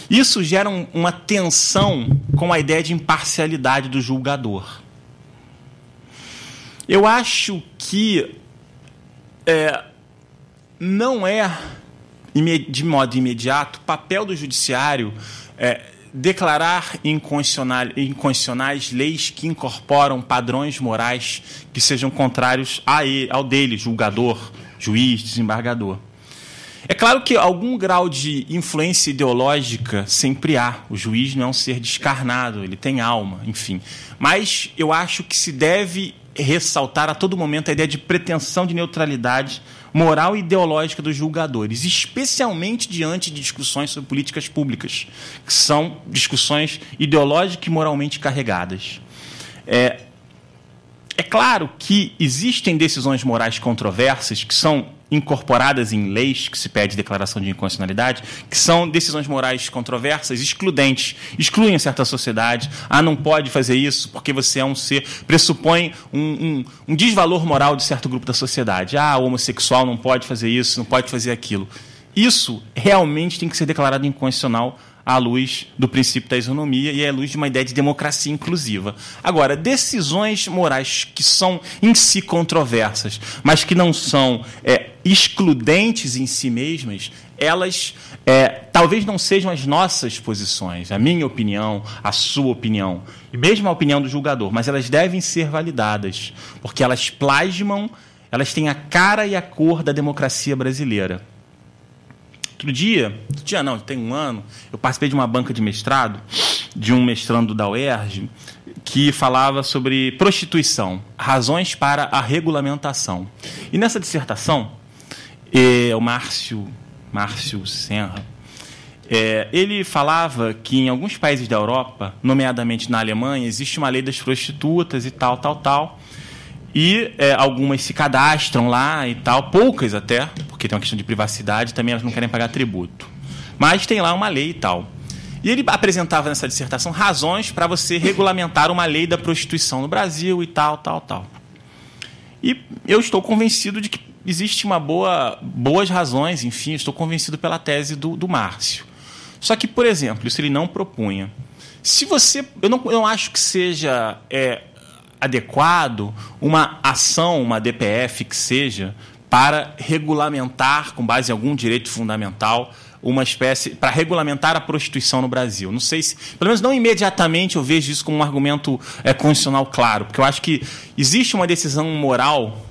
C: Isso gera uma tensão com a ideia de imparcialidade do julgador. Eu acho que não é, de modo imediato, papel do judiciário declarar inconstitucionais leis que incorporam padrões morais que sejam contrários ao dele, julgador, juiz, desembargador. É claro que algum grau de influência ideológica sempre há. O juiz não é um ser descarnado, ele tem alma, enfim. Mas eu acho que se deve ressaltar a todo momento a ideia de pretensão de neutralidade moral e ideológica dos julgadores, especialmente diante de discussões sobre políticas públicas, que são discussões ideológicas e moralmente carregadas. É claro que existem decisões morais controversas que são incorporadas em leis que se pede declaração de inconstitucionalidade, que são decisões morais controversas, excludentes, excluem certa sociedade. Não pode fazer isso porque você é um ser, pressupõe um desvalor moral de certo grupo da sociedade. O homossexual não pode fazer isso, não pode fazer aquilo. Isso realmente tem que ser declarado inconstitucional à luz do princípio da isonomia e à luz de uma ideia de democracia inclusiva. Agora, decisões morais que são em si controversas, mas que não são excludentes em si mesmas, elas talvez não sejam as nossas posições, a minha opinião, a sua opinião, e mesmo a opinião do julgador, mas elas devem ser validadas, porque elas plasmam, elas têm a cara e a cor da democracia brasileira. Outro dia não, tem um ano, eu participei de uma banca de mestrado, de um mestrando da UERJ, que falava sobre prostituição, razões para a regulamentação. E nessa dissertação, o Márcio Senra, ele falava que em alguns países da Europa, nomeadamente na Alemanha, existe uma lei das prostitutas e tal, e algumas se cadastram lá e tal, poucas até, porque tem uma questão de privacidade, também elas não querem pagar tributo. Mas tem lá uma lei e tal. E ele apresentava nessa dissertação razões para você regulamentar uma lei da prostituição no Brasil e tal. E eu estou convencido de que existe boas razões, enfim, estou convencido pela tese do Márcio. Só que, por exemplo, isso ele não propunha. Se você, eu não acho que seja adequado uma ação, uma DPF que seja, para regulamentar, com base em algum direito fundamental, uma espécie, para regulamentar a prostituição no Brasil. Não sei se, pelo menos não imediatamente eu vejo isso como um argumento constitucional claro, porque eu acho que existe uma decisão moral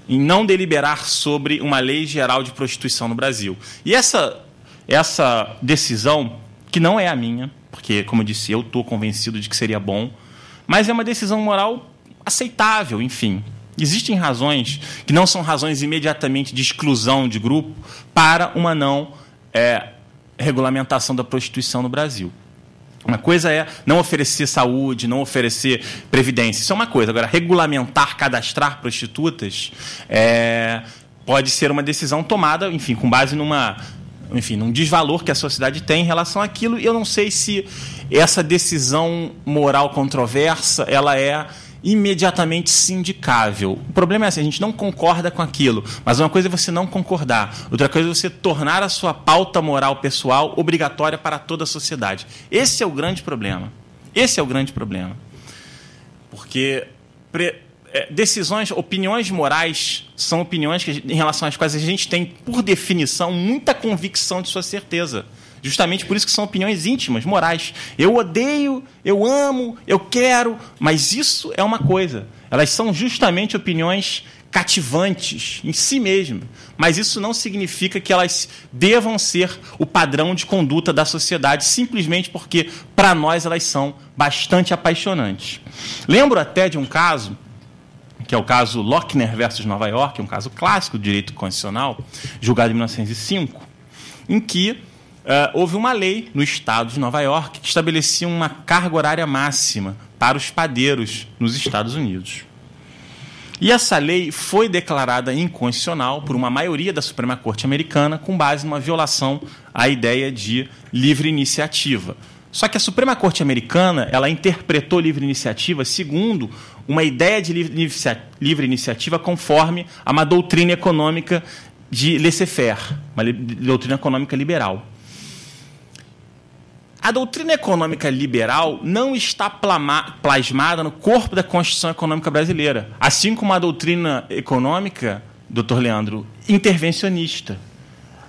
C: em não deliberar sobre uma lei geral de prostituição no Brasil. E essa decisão, que não é a minha, porque, como eu disse, eu estou convencido de que seria bom, mas é uma decisão moral aceitável, enfim. Existem razões que não são razões imediatamente de exclusão de grupo para uma não regulamentação da prostituição no Brasil. Uma coisa é não oferecer saúde, não oferecer previdência. Isso é uma coisa. Agora, regulamentar, cadastrar prostitutas pode ser uma decisão tomada, enfim, com base num desvalor que a sociedade tem em relação àquilo. E eu não sei se essa decisão moral controversa ela é imediatamente sindicável. O problema é assim, a gente não concorda com aquilo, mas uma coisa é você não concordar, outra coisa é você tornar a sua pauta moral pessoal obrigatória para toda a sociedade. Esse é o grande problema. Porque opiniões morais são opiniões em relação às quais a gente tem, por definição, muita convicção de sua certeza. Justamente por isso que são opiniões íntimas, morais. Eu odeio, eu amo, eu quero, mas isso é uma coisa. Elas são justamente opiniões cativantes em si mesmas. Mas isso não significa que elas devam ser o padrão de conduta da sociedade, simplesmente porque, para nós, elas são bastante apaixonantes. Lembro até de um caso, que é o caso Lochner versus Nova York, um caso clássico do direito constitucional, julgado em 1905, em que houve uma lei no estado de Nova York que estabelecia uma carga horária máxima para os padeiros nos Estados Unidos. E essa lei foi declarada inconstitucional por uma maioria da Suprema Corte americana com base numa violação à ideia de livre iniciativa. Só que a Suprema Corte americana ela interpretou livre iniciativa segundo uma ideia de livre iniciativa conforme a uma doutrina econômica de laissez-faire, uma doutrina econômica liberal. A doutrina econômica liberal não está plasmada no corpo da Constituição Econômica Brasileira, assim como a doutrina econômica, doutor Leandro, intervencionista.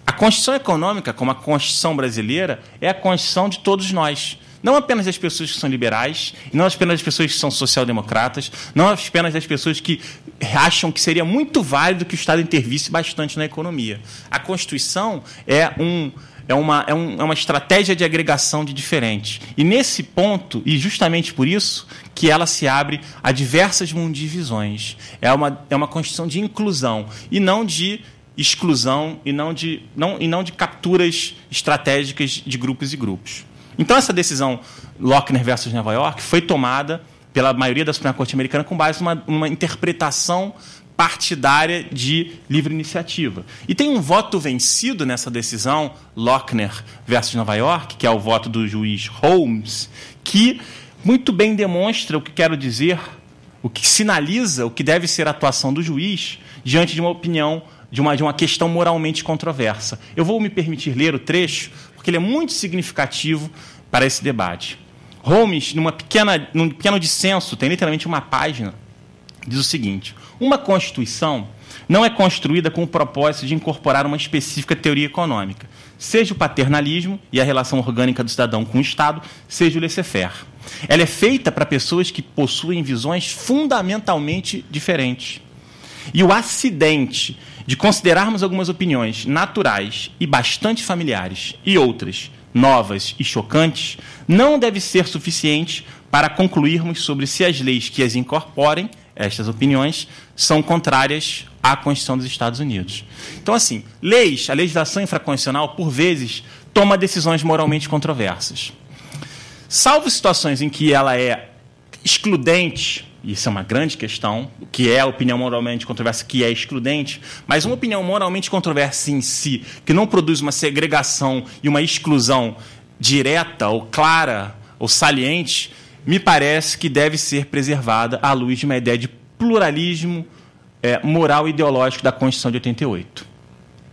C: A Constituição econômica, como a Constituição brasileira, é a Constituição de todos nós. Não apenas das pessoas que são liberais, não apenas das pessoas que são social-democratas, não apenas das pessoas que acham que seria muito válido que o Estado intervisse bastante na economia. A Constituição é uma estratégia de agregação de diferentes. E nesse ponto, e justamente por isso, que ela se abre a diversas mundivisões. É uma Constituição de inclusão e não de exclusão e não de capturas estratégicas de grupos e grupos. Então, essa decisão Lochner versus Nova York foi tomada pela maioria da Suprema Corte Americana com base numa interpretação partidária de livre iniciativa. E tem um voto vencido nessa decisão, Lochner versus Nova York, que é o voto do juiz Holmes, que muito bem demonstra o que quero dizer, o que sinaliza o que deve ser a atuação do juiz diante de uma opinião, de uma questão moralmente controversa. Eu vou me permitir ler o trecho, porque ele é muito significativo para esse debate. Holmes, num pequeno dissenso, tem literalmente uma página, diz o seguinte: uma Constituição não é construída com o propósito de incorporar uma específica teoria econômica, seja o paternalismo e a relação orgânica do cidadão com o Estado, seja o laissez-faire. Ela é feita para pessoas que possuem visões fundamentalmente diferentes. E o acidente de considerarmos algumas opiniões naturais e bastante familiares e outras novas e chocantes não deve ser suficiente para concluirmos sobre se as leis que as incorporem, estas opiniões, são contrárias à Constituição dos Estados Unidos. Então, assim, a legislação infraconstitucional, por vezes, toma decisões moralmente controversas. Salvo situações em que ela é excludente, isso é uma grande questão, que é a opinião moralmente controversa, que é excludente, mas uma opinião moralmente controversa em si, que não produz uma segregação e uma exclusão direta ou clara ou saliente, me parece que deve ser preservada à luz de uma ideia de pluralismo moral e ideológico da Constituição de 88.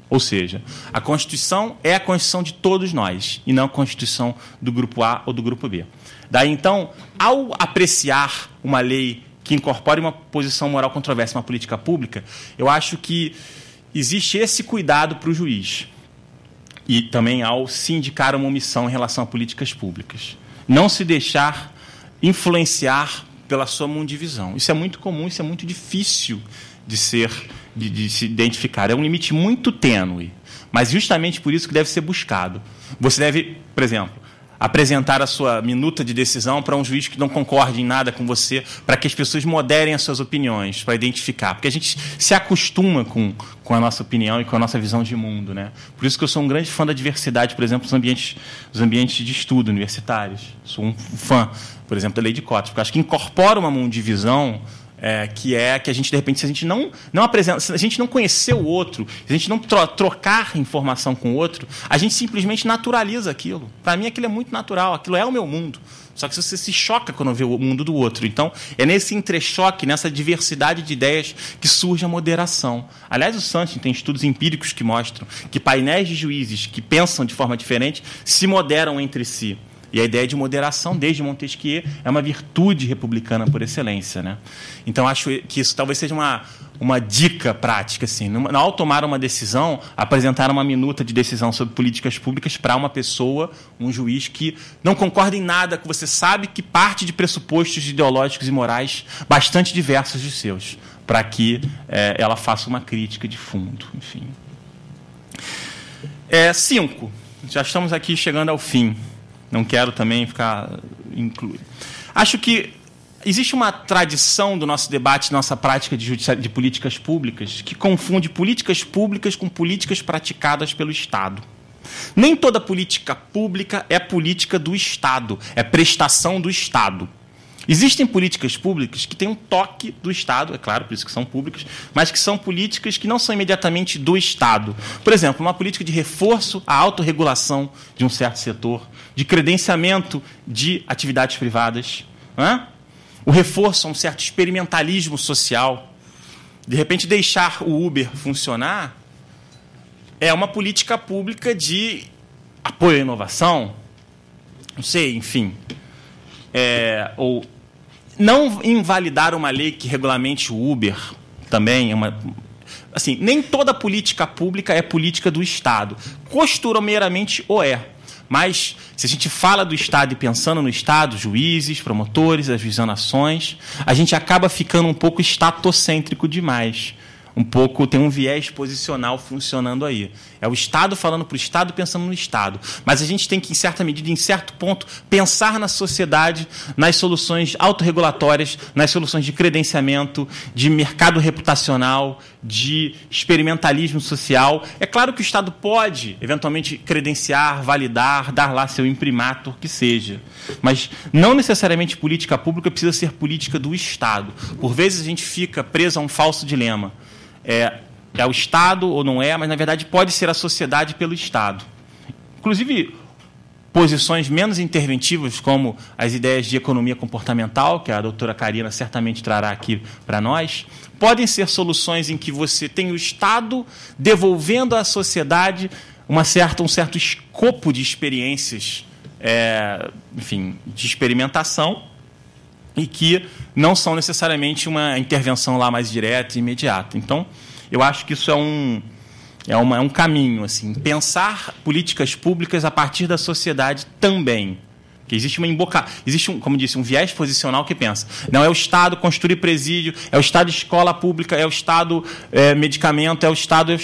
C: Ou seja, a Constituição é a Constituição de todos nós, e não a Constituição do Grupo A ou do Grupo B. Daí, então, ao apreciar uma lei que incorpore uma posição moral controversa, uma política pública, eu acho que existe esse cuidado para o juiz. E também ao se indicar uma omissão em relação a políticas públicas. Não se deixar influenciar pela sua mundivisão. Isso é muito comum, isso é muito difícil de se identificar. É um limite muito tênue, mas justamente por isso que deve ser buscado. Você deve, por exemplo, apresentar a sua minuta de decisão para um juiz que não concorde em nada com você, para que as pessoas moderem as suas opiniões, para identificar. Porque a gente se acostuma com a nossa opinião e com a nossa visão de mundo, né? Por isso que eu sou um grande fã da diversidade, por exemplo, nos ambientes de estudo universitários. Sou um fã, por exemplo, da lei de cotas, porque acho que incorpora uma mundivisão que a gente, de repente, se a gente não apresenta, se a gente não conhecer o outro, se a gente não trocar informação com o outro, a gente simplesmente naturaliza aquilo. Para mim, aquilo é muito natural, aquilo é o meu mundo. Só que você se choca quando vê o mundo do outro. Então, é nesse entrechoque, nessa diversidade de ideias que surge a moderação. Aliás, o Santin tem estudos empíricos que mostram que painéis de juízes que pensam de forma diferente se moderam entre si. E a ideia de moderação, desde Montesquieu, é uma virtude republicana por excelência, né? Então, acho que isso talvez seja uma dica prática. Assim. Ao tomar uma decisão, apresentar uma minuta de decisão sobre políticas públicas para uma pessoa, um juiz que não concorda em nada, que você sabe que parte de pressupostos ideológicos e morais bastante diversos dos seus, para que ela faça uma crítica de fundo. Enfim. 5. Já estamos aqui chegando ao fim. Não quero também ficar incluído. Acho que existe uma tradição do nosso debate, nossa prática de políticas públicas, que confunde políticas públicas com políticas praticadas pelo Estado. Nem toda política pública é política do Estado, é prestação do Estado. Existem políticas públicas que têm um toque do Estado, é claro, por isso que são públicas, mas que são políticas que não são imediatamente do Estado. Por exemplo, uma política de reforço à autorregulação de um certo setor, de credenciamento de atividades privadas, o reforço a um certo experimentalismo social, de repente deixar o Uber funcionar, é uma política pública de apoio à inovação, não sei, enfim... ou não invalidar uma lei que regulamente o Uber também Assim, nem toda política pública é política do Estado. Costumeiramente o é. Mas, se a gente fala do Estado e pensando no Estado, juízes, promotores, ajuizações, a gente acaba ficando um pouco estatocêntrico demais. Um pouco, tem um viés posicional funcionando aí. É o Estado falando para o Estado, pensando no Estado. Mas a gente tem que, em certa medida, em certo ponto, pensar na sociedade, nas soluções autorregulatórias, nas soluções de credenciamento, de mercado reputacional, de experimentalismo social. É claro que o Estado pode, eventualmente, credenciar, validar, dar lá seu imprimatur, que seja. Mas não necessariamente política pública precisa ser política do Estado. Por vezes a gente fica preso a um falso dilema. É o Estado ou não é, mas, na verdade, pode ser a sociedade pelo Estado. Inclusive, posições menos interventivas, como as ideias de economia comportamental, que a doutora Karina certamente trará aqui para nós, podem ser soluções em que você tem o Estado devolvendo à sociedade um certo escopo de experiências, enfim, de experimentação, e que não são necessariamente uma intervenção lá mais direta e imediata. Então, eu acho que isso é um caminho, assim, pensar políticas públicas a partir da sociedade também. Porque existe como disse, um viés posicional que pensa, não é o Estado construir presídio, é o Estado escola pública, é o Estado medicamento, é o Estado. Eu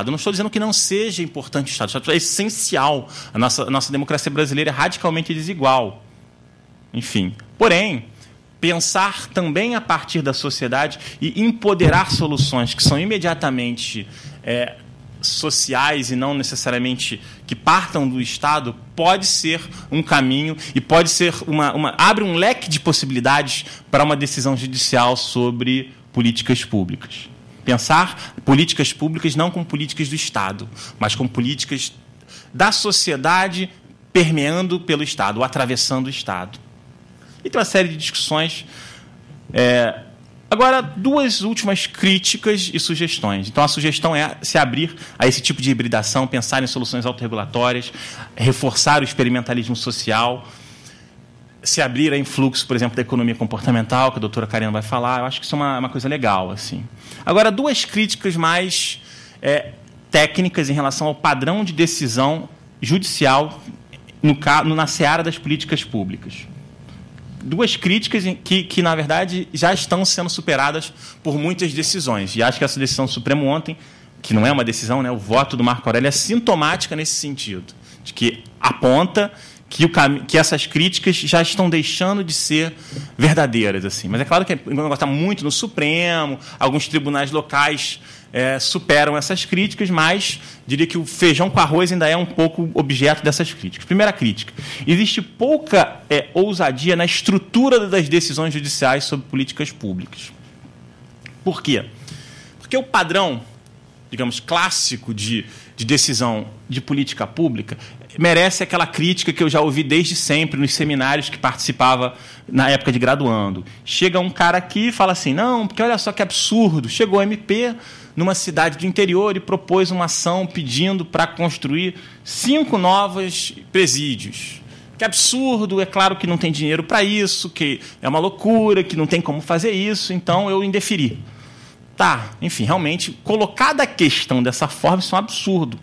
C: não estou dizendo que não seja importante o Estado é essencial. A nossa democracia brasileira é radicalmente desigual. Enfim, porém, pensar também a partir da sociedade e empoderar soluções que são imediatamente sociais e não necessariamente que partam do Estado pode ser um caminho e pode ser abre um leque de possibilidades para uma decisão judicial sobre políticas públicas. Pensar políticas públicas não como políticas do Estado, mas como políticas da sociedade permeando pelo Estado, ou atravessando o Estado. E tem uma série de discussões. Agora, duas últimas críticas e sugestões. Então, a sugestão é se abrir a esse tipo de hibridação, pensar em soluções autorregulatórias, reforçar o experimentalismo social, se abrir a influxo, por exemplo, da economia comportamental, que a doutora Karina vai falar. Eu acho que isso é uma coisa legal. Assim. Agora, duas críticas mais técnicas em relação ao padrão de decisão judicial na seara das políticas públicas. Duas críticas que, na verdade, já estão sendo superadas por muitas decisões. E acho que essa decisão do Supremo ontem, que não é uma decisão, né, o voto do Marco Aurélio é sintomática nesse sentido, de que aponta que essas críticas já estão deixando de ser verdadeiras. Assim. Mas é claro que o negócio está muito no Supremo, alguns tribunais locais superam essas críticas, mas diria que o feijão com arroz ainda é um pouco objeto dessas críticas. Primeira crítica. Existe pouca ousadia na estrutura das decisões judiciais sobre políticas públicas. Por quê? Porque o padrão, digamos, clássico de decisão de política pública merece aquela crítica que eu já ouvi desde sempre nos seminários que participava na época de graduando. Chega um cara aqui e fala assim, não, porque olha só que absurdo, chegou o MP numa cidade do interior e propôs uma ação pedindo para construir 5 novos presídios. Que absurdo, é claro que não tem dinheiro para isso, que é uma loucura, que não tem como fazer isso, então eu indeferi. Tá, enfim, realmente, colocada a questão dessa forma, isso é um absurdo.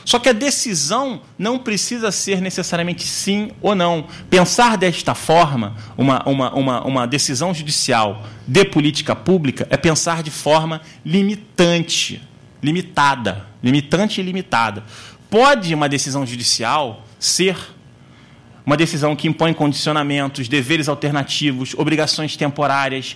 C: Só que a decisão não precisa ser necessariamente sim ou não. Pensar desta forma, uma decisão judicial de política pública, é pensar de forma limitante e limitada. Pode uma decisão judicial ser uma decisão que impõe condicionamentos, deveres alternativos, obrigações temporárias,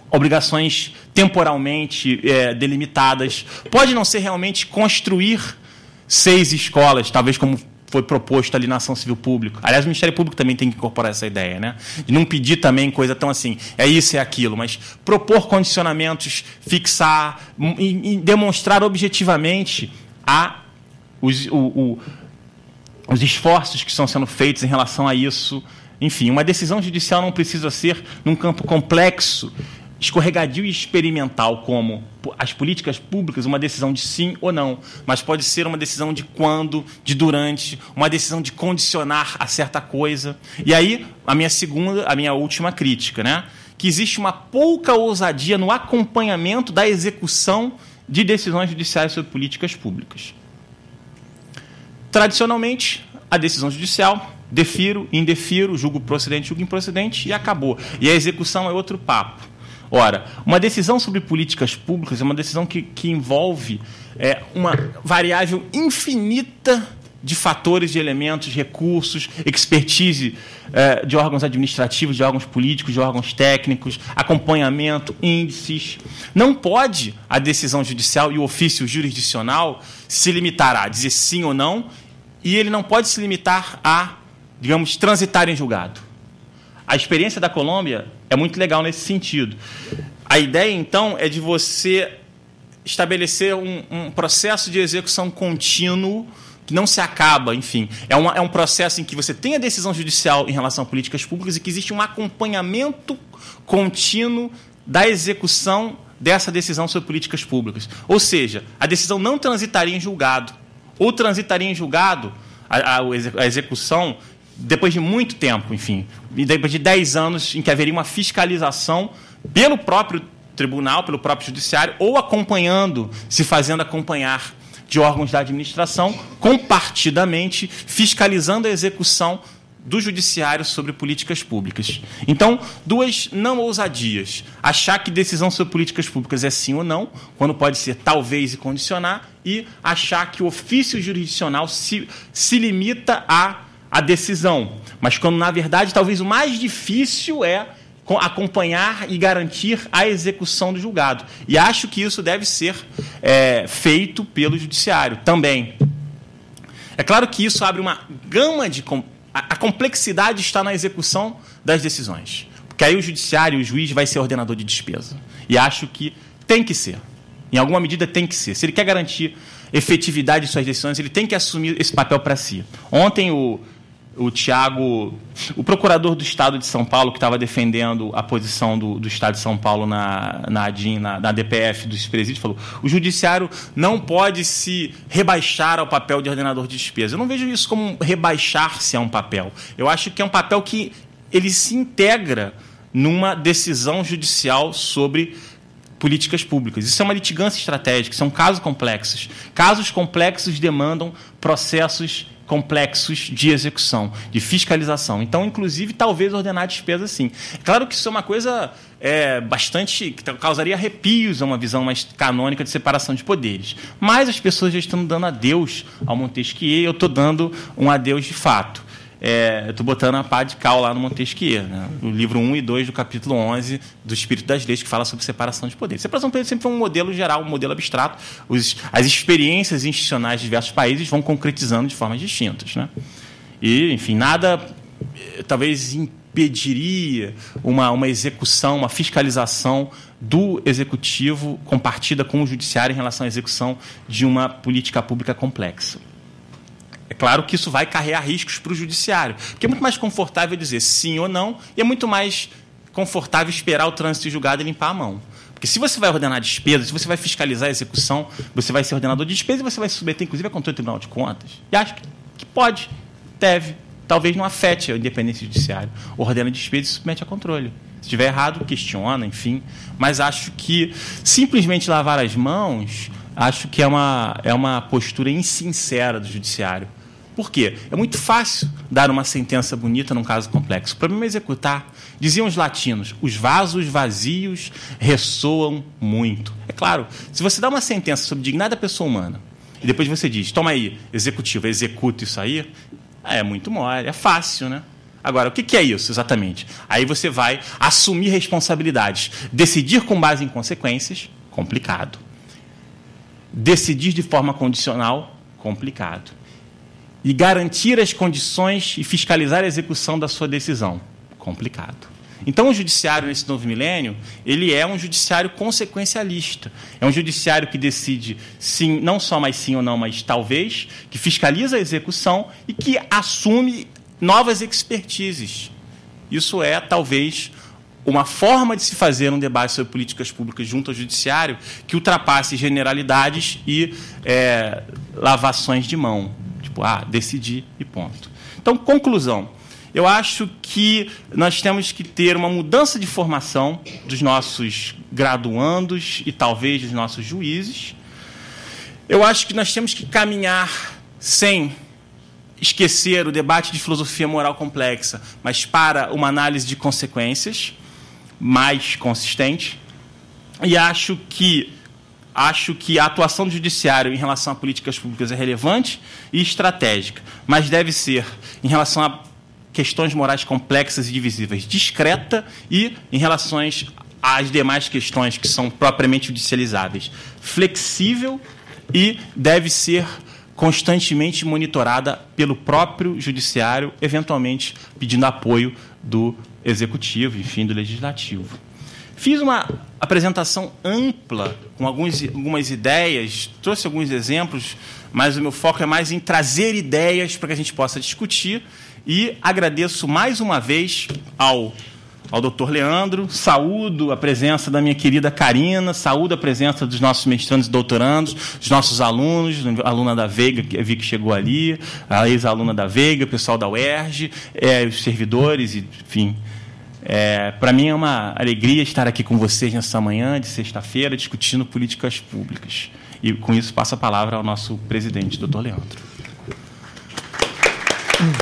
C: obrigações temporalmente delimitadas. Pode não ser realmente construir 6 escolas, talvez como foi proposto ali na ação civil pública. Aliás, o Ministério Público também tem que incorporar essa ideia, né? De não pedir também coisa tão assim, é isso, é aquilo, mas propor condicionamentos, fixar e demonstrar objetivamente os esforços que estão sendo feitos em relação a isso. Enfim, uma decisão judicial não precisa ser num campo complexo, escorregadio e experimental, como as políticas públicas, uma decisão de sim ou não, mas pode ser uma decisão de quando, de durante, uma decisão de condicionar a certa coisa. E aí, a minha última crítica, né? Que existe uma pouca ousadia no acompanhamento da execução de decisões judiciais sobre políticas públicas. Tradicionalmente, a decisão judicial, defiro, indefiro, julgo procedente, julgo improcedente, e acabou. E a execução é outro papo. Ora, uma decisão sobre políticas públicas é uma decisão que envolve uma variável infinita de fatores, de elementos, recursos, expertise de órgãos administrativos, de órgãos políticos, de órgãos técnicos, acompanhamento, índices. Não pode a decisão judicial e o ofício jurisdicional se limitar a dizer sim ou não, e ele não pode se limitar a, digamos, transitar em julgado. A experiência da Colômbia é muito legal nesse sentido. A ideia, então, é de você estabelecer um processo de execução contínuo que não se acaba, enfim. É um processo em que você tem a decisão judicial em relação a políticas públicas e que existe um acompanhamento contínuo da execução dessa decisão sobre políticas públicas. Ou seja, a decisão não transitaria em julgado. Ou transitaria em julgado, a execução, depois de muito tempo, enfim, depois de 10 anos em que haveria uma fiscalização pelo próprio tribunal, pelo próprio judiciário, ou acompanhando, se fazendo acompanhar de órgãos da administração, compartidamente fiscalizando a execução do judiciário sobre políticas públicas. Então, duas não ousadias. Achar que decisão sobre políticas públicas é sim ou não, quando pode ser talvez e condicionar, e achar que o ofício jurisdicional se limita à decisão. Mas quando, na verdade, talvez o mais difícil é acompanhar e garantir a execução do julgado. E acho que isso deve ser feito pelo judiciário também. É claro que isso abre uma gama de... A complexidade está na execução das decisões. Porque aí o judiciário, o juiz, vai ser ordenador de despesa. E acho que tem que ser. Em alguma medida tem que ser. Se ele quer garantir efetividade de suas decisões, ele tem que assumir esse papel para si. Ontem o Tiago, o procurador do Estado de São Paulo, que estava defendendo a posição do Estado de São Paulo na ADIM, na DPF dos presídios, falou: o judiciário não pode se rebaixar ao papel de ordenador de despesa. Eu não vejo isso como rebaixar-se a um papel. Eu acho que é um papel que ele se integra numa decisão judicial sobre políticas públicas. Isso é uma litigância estratégica, são casos complexos. Casos complexos demandam processos complexos de execução, de fiscalização. Então, inclusive, talvez ordenar a despesa, sim. É claro que isso é uma coisa bastante... que causaria arrepios a uma visão mais canônica de separação de poderes. Mas as pessoas já estão dando adeus ao Montesquieu e eu estou dando um adeus de fato. Eu estou botando a pá de cal lá no Montesquieu, né? No livro 1 e 2 do capítulo 11 do Espírito das Leis, que fala sobre separação de poderes. Separação de poderes sempre foi um modelo geral, um modelo abstrato. As experiências institucionais de diversos países vão concretizando de formas distintas, né? E, enfim, nada talvez impediria uma execução, uma fiscalização do executivo compartida com o judiciário em relação à execução de uma política pública complexa. É claro que isso vai carregar riscos para o judiciário, porque é muito mais confortável dizer sim ou não, e é muito mais confortável esperar o trânsito de julgado e limpar a mão. Porque se você vai ordenar despesas, se você vai fiscalizar a execução, você vai ser ordenador de despesas e você vai se submeter, inclusive, a controle do Tribunal de Contas. E acho que pode, deve, talvez não afete a independência judiciária. Ordena despesas e submete a controle. Se estiver errado, questiona, enfim. Mas acho que simplesmente lavar as mãos, acho que é uma postura insincera do judiciário. Por quê? É muito fácil dar uma sentença bonita num caso complexo. O problema é executar. Diziam os latinos, os vasos vazios ressoam muito. É claro, se você dá uma sentença sobre dignidade da pessoa humana e depois você diz, toma aí, executivo, executa isso aí, é muito mole, é fácil, né? Agora, o que é isso exatamente? Aí você vai assumir responsabilidades. Decidir com base em consequências, complicado. Decidir de forma condicional, complicado. E garantir as condições e fiscalizar a execução da sua decisão. Complicado. Então, o judiciário, nesse novo milênio, ele é um judiciário consequencialista. É um judiciário que decide sim, não só mais sim ou não, mas talvez, que fiscaliza a execução e que assume novas expertises. Isso é, talvez, uma forma de se fazer um debate sobre políticas públicas junto ao judiciário que ultrapasse generalidades e lavações de mão. Tipo, decidi e ponto. Então, conclusão. Eu acho que nós temos que ter uma mudança de formação dos nossos graduandos e talvez dos nossos juízes, Eu acho que nós temos que caminhar sem esquecer o debate de filosofia moral complexa, mas para uma análise de consequências mais consistente. E acho que a atuação do judiciário em relação a políticas públicas é relevante e estratégica, mas deve ser, em relação a questões morais complexas e divisíveis, discreta, e em relação às demais questões que são propriamente judicializáveis, flexível, e deve ser constantemente monitorada pelo próprio judiciário, eventualmente pedindo apoio do executivo, enfim, do legislativo. Fiz uma apresentação ampla, com algumas ideias, trouxe alguns exemplos, mas o meu foco é mais em trazer ideias para que a gente possa discutir, e agradeço mais uma vez ao doutor Leandro, saúdo a presença da minha querida Karina, saúdo a presença dos nossos mestrandos e doutorandos, dos nossos alunos, a aluna da Veiga, que vi que chegou ali, a ex-aluna da Veiga, o pessoal da UERJ, os servidores, enfim. Para mim é uma alegria estar aqui com vocês nessa manhã de sexta-feira, discutindo políticas públicas. E, com isso, passo a palavra ao nosso presidente, doutor Leandro.